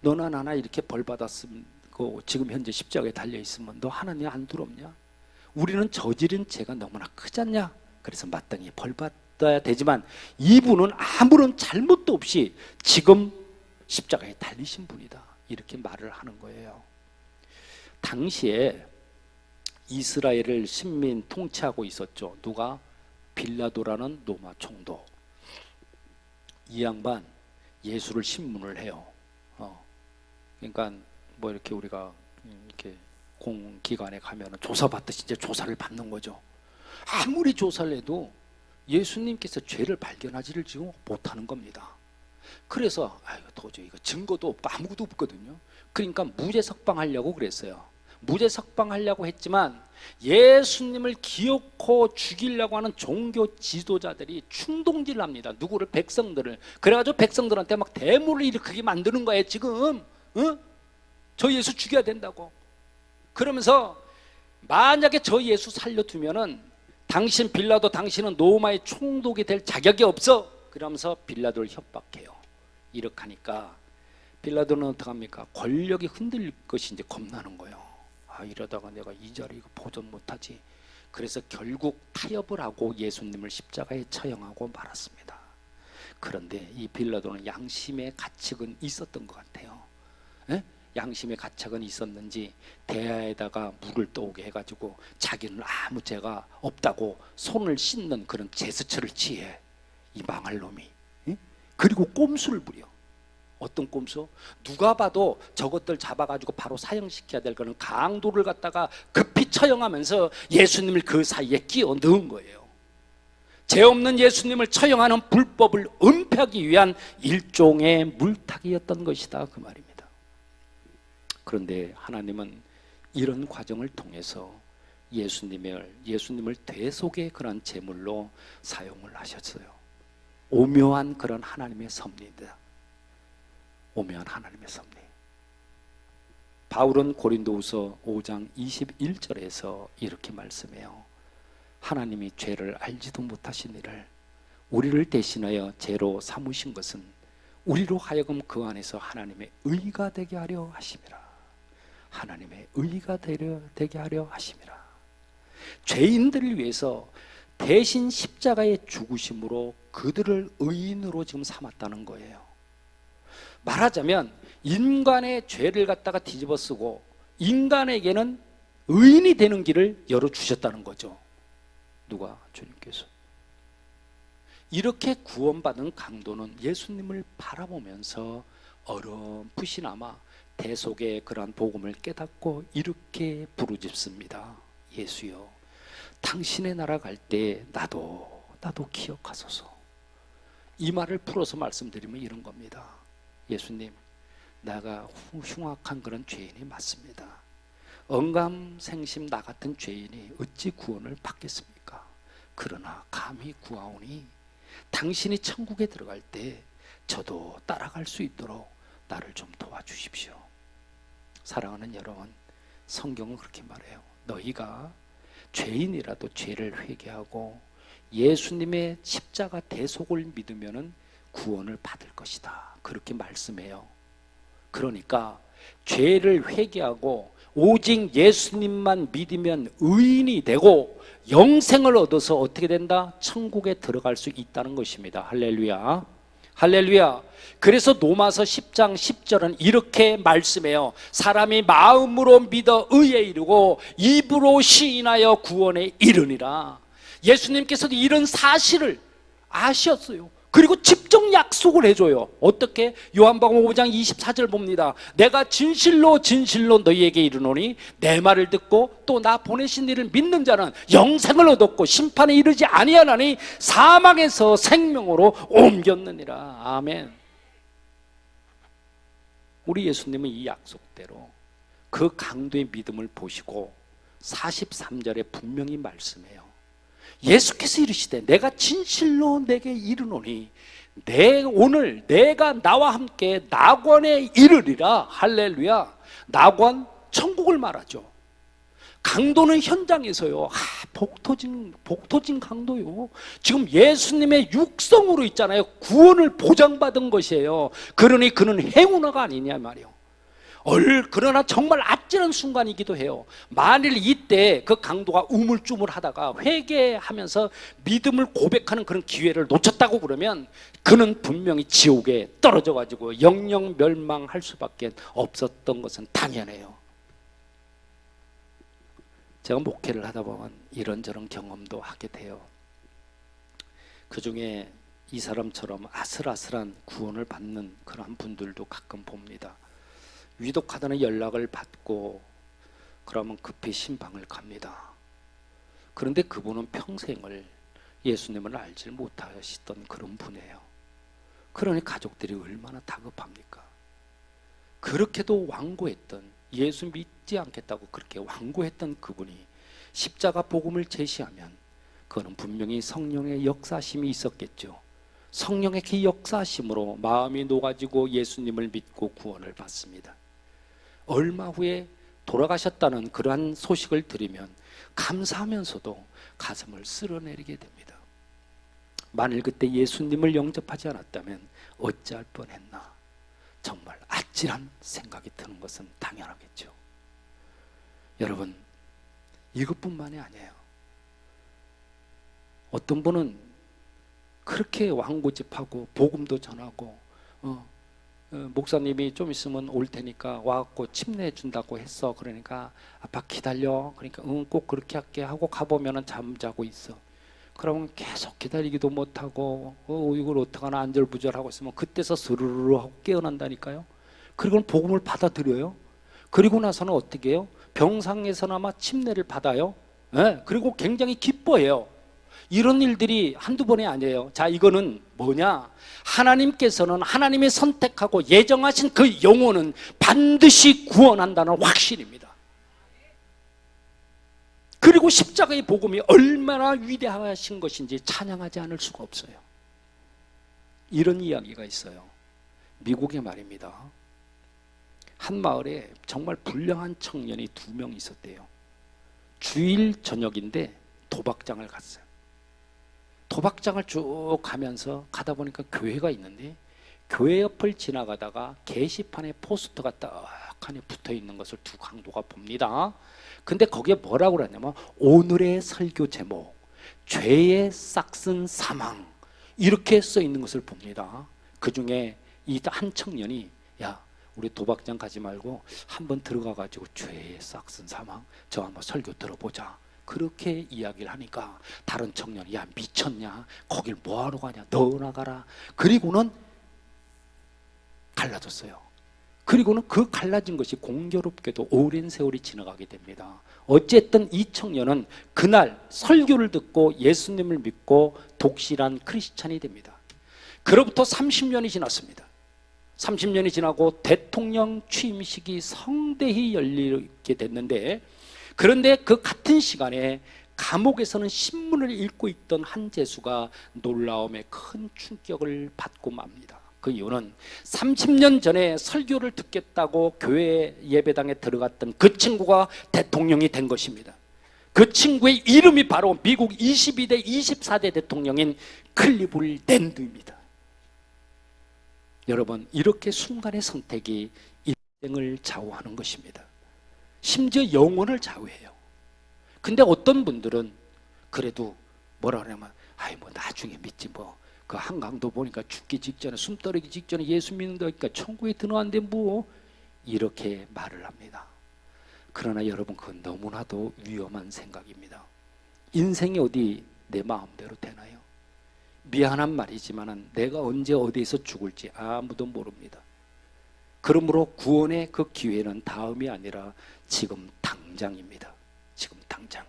[SPEAKER 4] 너나 나나 이렇게 벌 받았으면 지금 현재 십자가에 달려 있으면 너 하나님 안 두렵냐? 우리는 저지른 죄가 너무나 크지 않냐? 그래서 마땅히 벌 받아야 되지만 이분은 아무런 잘못도 없이 지금 십자가에 달리신 분이다. 이렇게 말을 하는 거예요. 당시에 이스라엘을 식민 통치하고 있었죠. 누가? 빌라도라는 로마 총독. 이 양반 예수를 신문을 해요. 그러니까 뭐 이렇게 우리가 이렇게 공기관에 가면은 조사받듯이 이제 조사를 받는 거죠. 아무리 조사를 해도 예수님께서 죄를 발견하지를 지금 못하는 겁니다. 그래서 도저히 이거 증거도 없고 아무것도 없거든요. 그러니까 무죄 석방하려고 그랬어요. 무죄 석방하려고 했지만 예수님을 기어코 죽이려고 하는 종교 지도자들이 충동질을 합니다. 누구를? 백성들을. 그래가지고 백성들한테 막 대모를 일으키게 만드는 거예요. 지금 저 예수 죽여야 된다고. 그러면서 만약에 저 예수 살려두면은 당신 빌라도 당신은 로마의 총독이 될 자격이 없어. 그러면서 빌라도를 협박해요. 이렇게 하니까 빌라도는 어떡합니까? 권력이 흔들릴 것이 이제 겁나는 거예요. 이러다가 내가 이 자리 이거 보존 못하지. 그래서 결국 타협을 하고 예수님을 십자가에 처형하고 말았습니다. 그런데 이 빌라도는 양심의 가책은 있었던 것 같아요. 양심의 가책은 있었는지 대야에다가 물을 떠오게 해가지고 자기는 아무 죄가 없다고 손을 씻는 그런 제스처를 취해. 이 망할 놈이. 그리고 꼼수를 부려. 어떤 꼼수? 누가 봐도 저것들 잡아가지고 바로 사형시켜야 될 거는 강도를 갖다가 급히 처형하면서 예수님을 그 사이에 끼워 넣은 거예요. 죄 없는 예수님을 처형하는 불법을 은폐하기 위한 일종의 물타기였던 것이다, 그 말입니다. 그런데 하나님은 이런 과정을 통해서 예수님을 대속의 그런 제물로 사용을 하셨어요. 오묘한 그런 하나님의 섭리입니다. 오묘한 하나님의 섭리. 바울은 고린도후서 5장 21절에서 이렇게 말씀해요. 하나님이 죄를 알지도 못하신 이를 우리를 대신하여 죄로 삼으신 것은 우리로 하여금 그 안에서 하나님의 의가 되게 하려 하심이라. 하나님의 의가 되게 하려 하심이라. 죄인들을 위해서 대신 십자가의 죽으심으로 그들을 의인으로 지금 삼았다는 거예요. 말하자면 인간의 죄를 갖다가 뒤집어 쓰고 인간에게는 의인이 되는 길을 열어주셨다는 거죠. 누가? 주님께서. 이렇게 구원받은 강도는 예수님을 바라보면서 어렴풋이나마 대속의 그러한 복음을 깨닫고 이렇게 부르짖습니다. 예수여, 당신의 나라 갈 때 나도 기억하소서. 이 말을 풀어서 말씀드리면 이런 겁니다. 예수님, 내가 흉악한 그런 죄인이 맞습니다. 언감생심 나 같은 죄인이 어찌 구원을 받겠습니까? 그러나 감히 구하오니 당신이 천국에 들어갈 때 저도 따라갈 수 있도록 나를 좀 도와주십시오. 사랑하는 여러분, 성경은 그렇게 말해요. 너희가 죄인이라도 죄를 회개하고 예수님의 십자가 대속을 믿으면 구원을 받을 것이다. 그렇게 말씀해요. 그러니까 죄를 회개하고 오직 예수님만 믿으면 의인이 되고 영생을 얻어서 어떻게 된다? 천국에 들어갈 수 있다는 것입니다. 할렐루야. 할렐루야. 그래서 로마서 10장 10절은 이렇게 말씀해요. 사람이 마음으로 믿어 의에 이르고 입으로 시인하여 구원에 이르니라. 예수님께서도 이런 사실을 아셨어요. 그리고 직접 약속을 해줘요. 어떻게? 요한복음 5장 24절 봅니다. 내가 진실로 진실로 너희에게 이르노니 내 말을 듣고 또 나 보내신 이를 믿는 자는 영생을 얻었고 심판에 이르지 아니하나니 사망에서 생명으로 옮겼느니라. 아멘. 우리 예수님은 이 약속대로 그 강도의 믿음을 보시고 43절에 분명히 말씀해요. 예수께서 이르시되 내가 진실로 내게 이르노니 오늘 내가 나와 함께 낙원에 이르리라. 할렐루야. 낙원, 천국을 말하죠. 강도는 현장에서요. 복토진 강도요. 지금 예수님의 육성으로 있잖아요. 구원을 보장받은 것이에요. 그러니 그는 행운아가 아니냐 말이에요. 그러나 정말 아찔한 순간이기도 해요. 만일 이때 그 강도가 우물쭈물하다가 회개하면서 믿음을 고백하는 그런 기회를 놓쳤다고 그러면 그는 분명히 지옥에 떨어져 가지고 영영 멸망할 수밖에 없었던 것은 당연해요. 제가 목회를 하다 보면 이런저런 경험도 하게 돼요. 그 중에 이 사람처럼 아슬아슬한 구원을 받는 그런 분들도 가끔 봅니다. 위독하다는 연락을 받고 그러면 급히 신방을 갑니다. 그런데 그분은 평생을 예수님을 알지 못하셨던 그런 분이에요. 그러니 가족들이 얼마나 다급합니까? 그렇게도 완고했던, 예수 믿지 않겠다고 그렇게 완고했던 그분이 십자가 복음을 제시하면 그거는 분명히 성령의 역사심이 있었겠죠. 성령의 그 역사심으로 마음이 녹아지고 예수님을 믿고 구원을 받습니다. 얼마 후에 돌아가셨다는 그러한 소식을 들으면 감사하면서도 가슴을 쓸어내리게 됩니다. 만일 그때 예수님을 영접하지 않았다면 어찌할 뻔했나. 정말 아찔한 생각이 드는 것은 당연하겠죠. 여러분, 이것뿐만이 아니에요. 어떤 분은 그렇게 왕고집하고 복음도 전하고 목사님이 좀 있으면 올 테니까 와갖고 침례 준다고 했어. 그러니까 아빠 기다려. 그러니까 꼭 그렇게 할게 하고 가보면은 잠자고 있어. 그러면 계속 기다리기도 못하고 이걸 어떡하나 안절부절하고 있으면 그때서 스르르 하고 깨어난다니까요. 그리고는 복음을 받아들여요. 그리고 나서는 어떻게 해요? 병상에서나마 침례를 받아요. 네, 그리고 굉장히 기뻐해요. 이런 일들이 한두 번이 아니에요. 자, 이거는 뭐냐? 하나님께서는 하나님이 선택하고 예정하신 그 영혼은 반드시 구원한다는 확신입니다. 그리고 십자가의 복음이 얼마나 위대하신 것인지 찬양하지 않을 수가 없어요. 이런 이야기가 있어요. 미국의 말입니다. 한 마을에 정말 불량한 청년이 2명 있었대요. 주일 저녁인데 도박장을 갔어요. 도박장을 쭉 가면서 가다 보니까 교회가 있는데 교회 옆을 지나가다가 게시판에 포스터가 떡하니 붙어 있는 것을 두 강도가 봅니다. 근데 거기에 뭐라고 그러냐면 오늘의 설교 제목 죄의 싹슨 사망 이렇게 써 있는 것을 봅니다. 그 중에 이 한 청년이 야 우리 도박장 가지 말고 한번 들어가 가지고 죄의 싹슨 사망 저 한번 설교 들어보자. 그렇게 이야기를 하니까 다른 청년이 야 미쳤냐 거길 뭐하러 가냐 너 나가라. 그리고는 갈라졌어요. 그리고는 그 갈라진 것이 공교롭게도 오랜 세월이 지나가게 됩니다. 어쨌든 이 청년은 그날 설교를 듣고 예수님을 믿고 독실한 크리스찬이 됩니다. 그로부터 30년이 지났습니다. 30년이 지나고 대통령 취임식이 성대히 열리게 됐는데 그런데 그 같은 시간에 감옥에서는 신문을 읽고 있던 한 죄수가 놀라움에 큰 충격을 받고 맙니다. 그 이유는 30년 전에 설교를 듣겠다고 교회 예배당에 들어갔던 그 친구가 대통령이 된 것입니다. 그 친구의 이름이 바로 미국 22대 24대 대통령인 클리블 랜드입니다. 여러분, 이렇게 순간의 선택이 인생을 좌우하는 것입니다. 심지어 영혼을 좌우해요. 근데 어떤 분들은 그래도 뭐라 그러냐면 아이 뭐 나중에 믿지 뭐 그 한강도 보니까 죽기 직전에 숨 떨어지기 직전에 예수 믿는다니까 천국에 들어왔는데 뭐 이렇게 말을 합니다. 그러나 여러분 그건 너무나도 위험한 생각입니다. 인생이 어디 내 마음대로 되나요? 미안한 말이지만 내가 언제 어디에서 죽을지 아무도 모릅니다. 그러므로 구원의 그 기회는 다음이 아니라 지금 당장입니다. 지금 당장.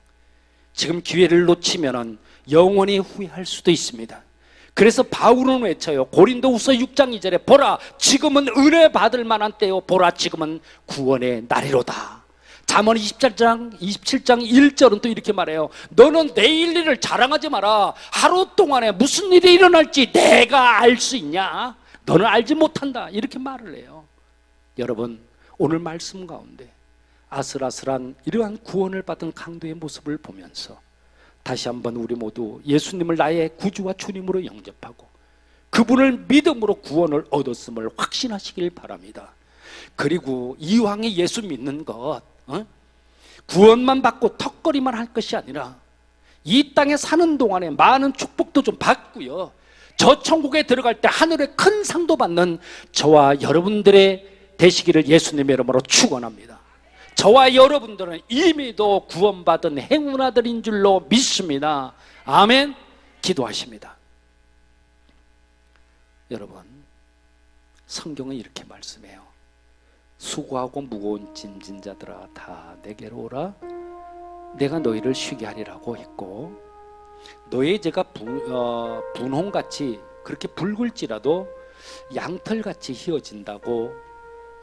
[SPEAKER 4] 지금 기회를 놓치면 영원히 후회할 수도 있습니다. 그래서 바울은 외쳐요. 고린도후서 6장 2절에 보라 지금은 은혜 받을 만한 때요 보라 지금은 구원의 날이로다. 잠언 27장 1절은 또 이렇게 말해요. 너는 내일 일을 자랑하지 마라. 하루 동안에 무슨 일이 일어날지 내가 알 수 있냐? 너는 알지 못한다. 이렇게 말을 해요. 여러분 오늘 말씀 가운데 아슬아슬한 이러한 구원을 받은 강도의 모습을 보면서 다시 한번 우리 모두 예수님을 나의 구주와 주님으로 영접하고 그분을 믿음으로 구원을 얻었음을 확신하시길 바랍니다. 그리고 이왕에 예수 믿는 것 구원만 받고 턱걸이만 할 것이 아니라 이 땅에 사는 동안에 많은 축복도 좀 받고요, 저 천국에 들어갈 때 하늘의 큰 상도 받는 저와 여러분들의 되시기를 예수님의 이름으로 축원합니다. 저와 여러분들은 이미도 구원받은 행운아들인 줄로 믿습니다. 아멘. 기도하십니다. 여러분 성경은 이렇게 말씀해요. 수고하고 무거운 짐진 자들아 다 내게로 오라. 내가 너희를 쉬게 하리라고 했고 너의 죄가 분홍같이 그렇게 붉을지라도 양털같이 휘어진다고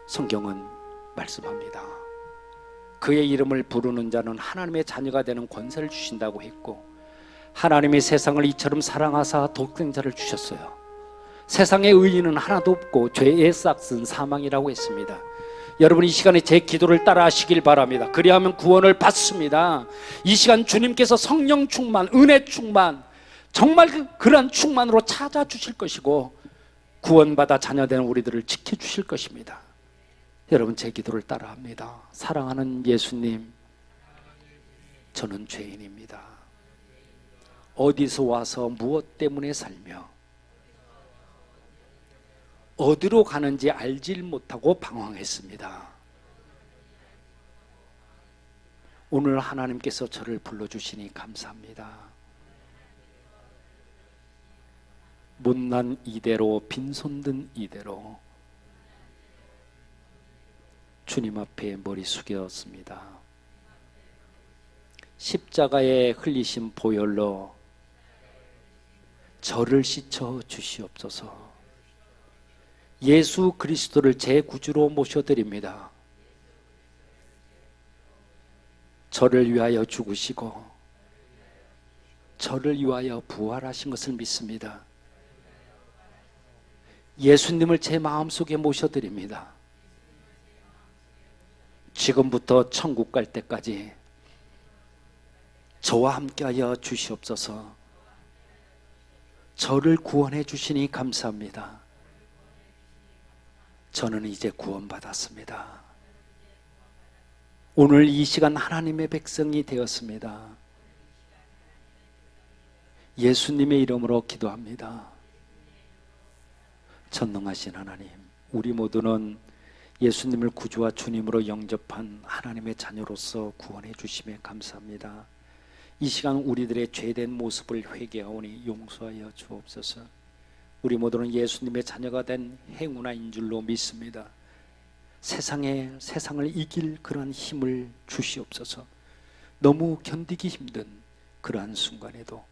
[SPEAKER 4] 성경은 말씀합니다. 그의 이름을 부르는 자는 하나님의 자녀가 되는 권세를 주신다고 했고 하나님이 세상을 이처럼 사랑하사 독생자를 주셨어요. 세상에 의인은 하나도 없고 죄의 싹은 사망이라고 했습니다. 여러분 이 시간에 제 기도를 따라 하시길 바랍니다. 그리하면 구원을 받습니다. 이 시간 주님께서 성령 충만, 은혜 충만, 정말 그러한 충만으로 찾아주실 것이고 구원받아 자녀된 우리들을 지켜주실 것입니다. 여러분 제 기도를 따라합니다. 사랑하는 예수님, 저는 죄인입니다. 어디서 와서 무엇 때문에 살며 어디로 가는지 알지 못하고 방황했습니다. 오늘 하나님께서 저를 불러주시니 감사합니다. 못난 이대로 빈손 든 이대로 주님 앞에 머리 숙였습니다. 십자가에 흘리신 보혈로 저를 씻어 주시옵소서. 예수 그리스도를 제 구주로 모셔드립니다. 저를 위하여 죽으시고 저를 위하여 부활하신 것을 믿습니다. 예수님을 제 마음속에 모셔드립니다. 지금부터 천국 갈 때까지 저와 함께하여 주시옵소서. 저를 구원해 주시니 감사합니다. 저는 이제 구원받았습니다. 오늘 이 시간 하나님의 백성이 되었습니다. 예수님의 이름으로 기도합니다. 전능하신 하나님, 우리 모두는 예수님을 구주와 주님으로 영접한 하나님의 자녀로서 구원해 주심에 감사합니다. 이 시간 우리들의 죄된 모습을 회개하오니 용서하여 주옵소서. 우리 모두는 예수님의 자녀가 된 행운아인 줄로 믿습니다. 세상을 이길 그러한 힘을 주시옵소서. 너무 견디기 힘든 그러한 순간에도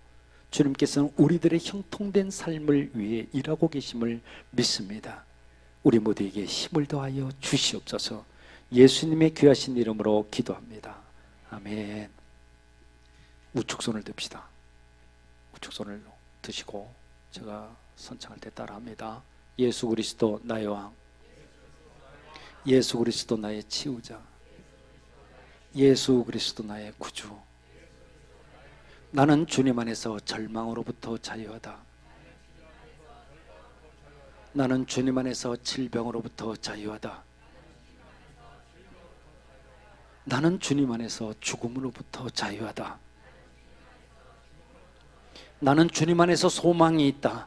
[SPEAKER 4] 주님께서는 우리들의 형통된 삶을 위해 일하고 계심을 믿습니다. 우리 모두에게 힘을 더하여 주시옵소서. 예수님의 귀하신 이름으로 기도합니다. 아멘. 우측 손을 듭시다. 우측 손을 드시고 제가 선창할 때 따라합니다. 예수 그리스도 나의 왕, 예수 그리스도 나의 치유자, 예수 그리스도 나의 구주. 나는 주님 안에서 절망으로부터 자유하다. 나는 주님 안에서 질병으로부터 자유하다. 나는 주님 안에서 죽음으로부터 자유하다. 나는 주님 안에서 소망이 있다.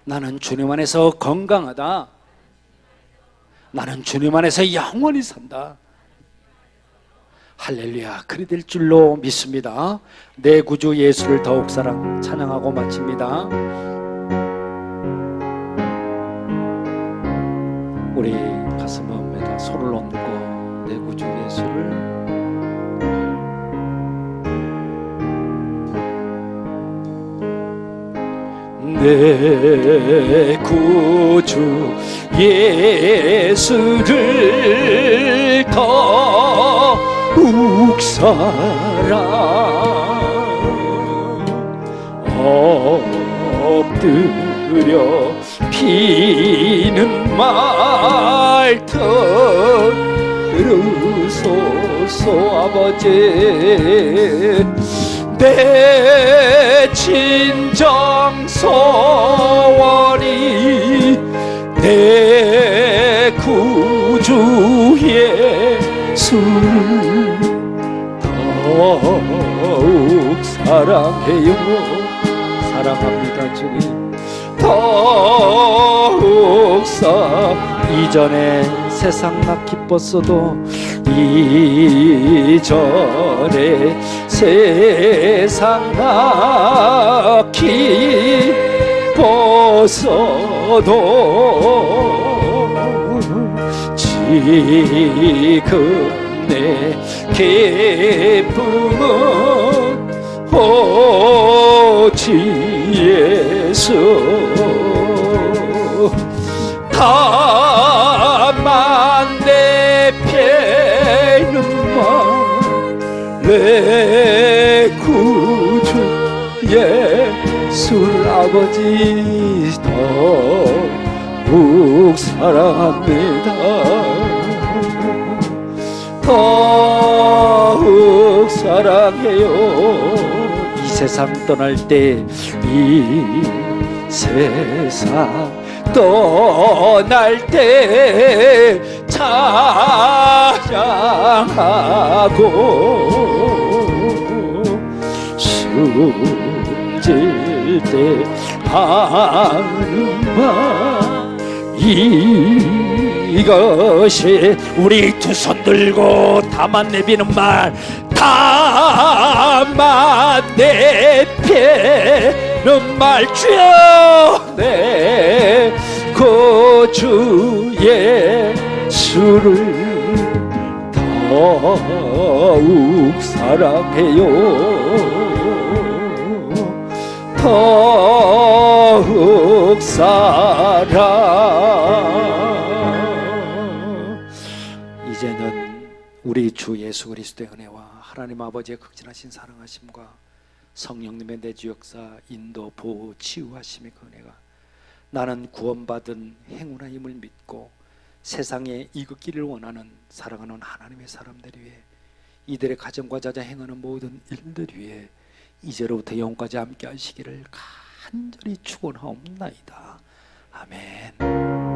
[SPEAKER 4] 나는 주님 안에서 건강하다. 나는 주님 안에서 영원히 산다. 할렐루야. 그리 될 줄로 믿습니다. 내 구주 예수를 더욱 사랑 찬양하고 마칩니다. 우리 가슴에다 손을 얹고 내 구주 예수를 내 구주 예수를 더욱 사랑 엎드려 비는 말 들으소서 아버지 내 진정 소원이 내 구주 예수를 더욱 사랑해요. 사랑합니다 주님. 더욱 이전에 세상 나 기뻤어도 이전에 세상 나 기뻤어도 지금 내 기쁨은 오직 예수 다만 내 피는 내 구주 예수를 아버지 더욱 사랑합니다. 더욱 사랑해요. 이 세상 떠날 때 이 세상 떠날 때 찬양하고 숨질 때 하는 말 이것이 우리 두 손 들고 다만 내비는 말 다만 내비는 말 주여 내 구주 예수를 더욱 사랑해요. 더욱 사랑. 이제는 우리 주 예수 그리스도의 은혜와 하나님 아버지의 극진하신 사랑하심과 성령님의 내주 역사 인도 보호 치유하심의 그 은혜가 나는 구원받은 행운임을 믿고 세상에 이긋기를 원하는 사랑하는 하나님의 사람들 위해 이들의 가정과 자자 행하는 모든 일들 위해 이제로부터 영원까지 함께 하시기를 간절히 축원하옵나이다. 아멘.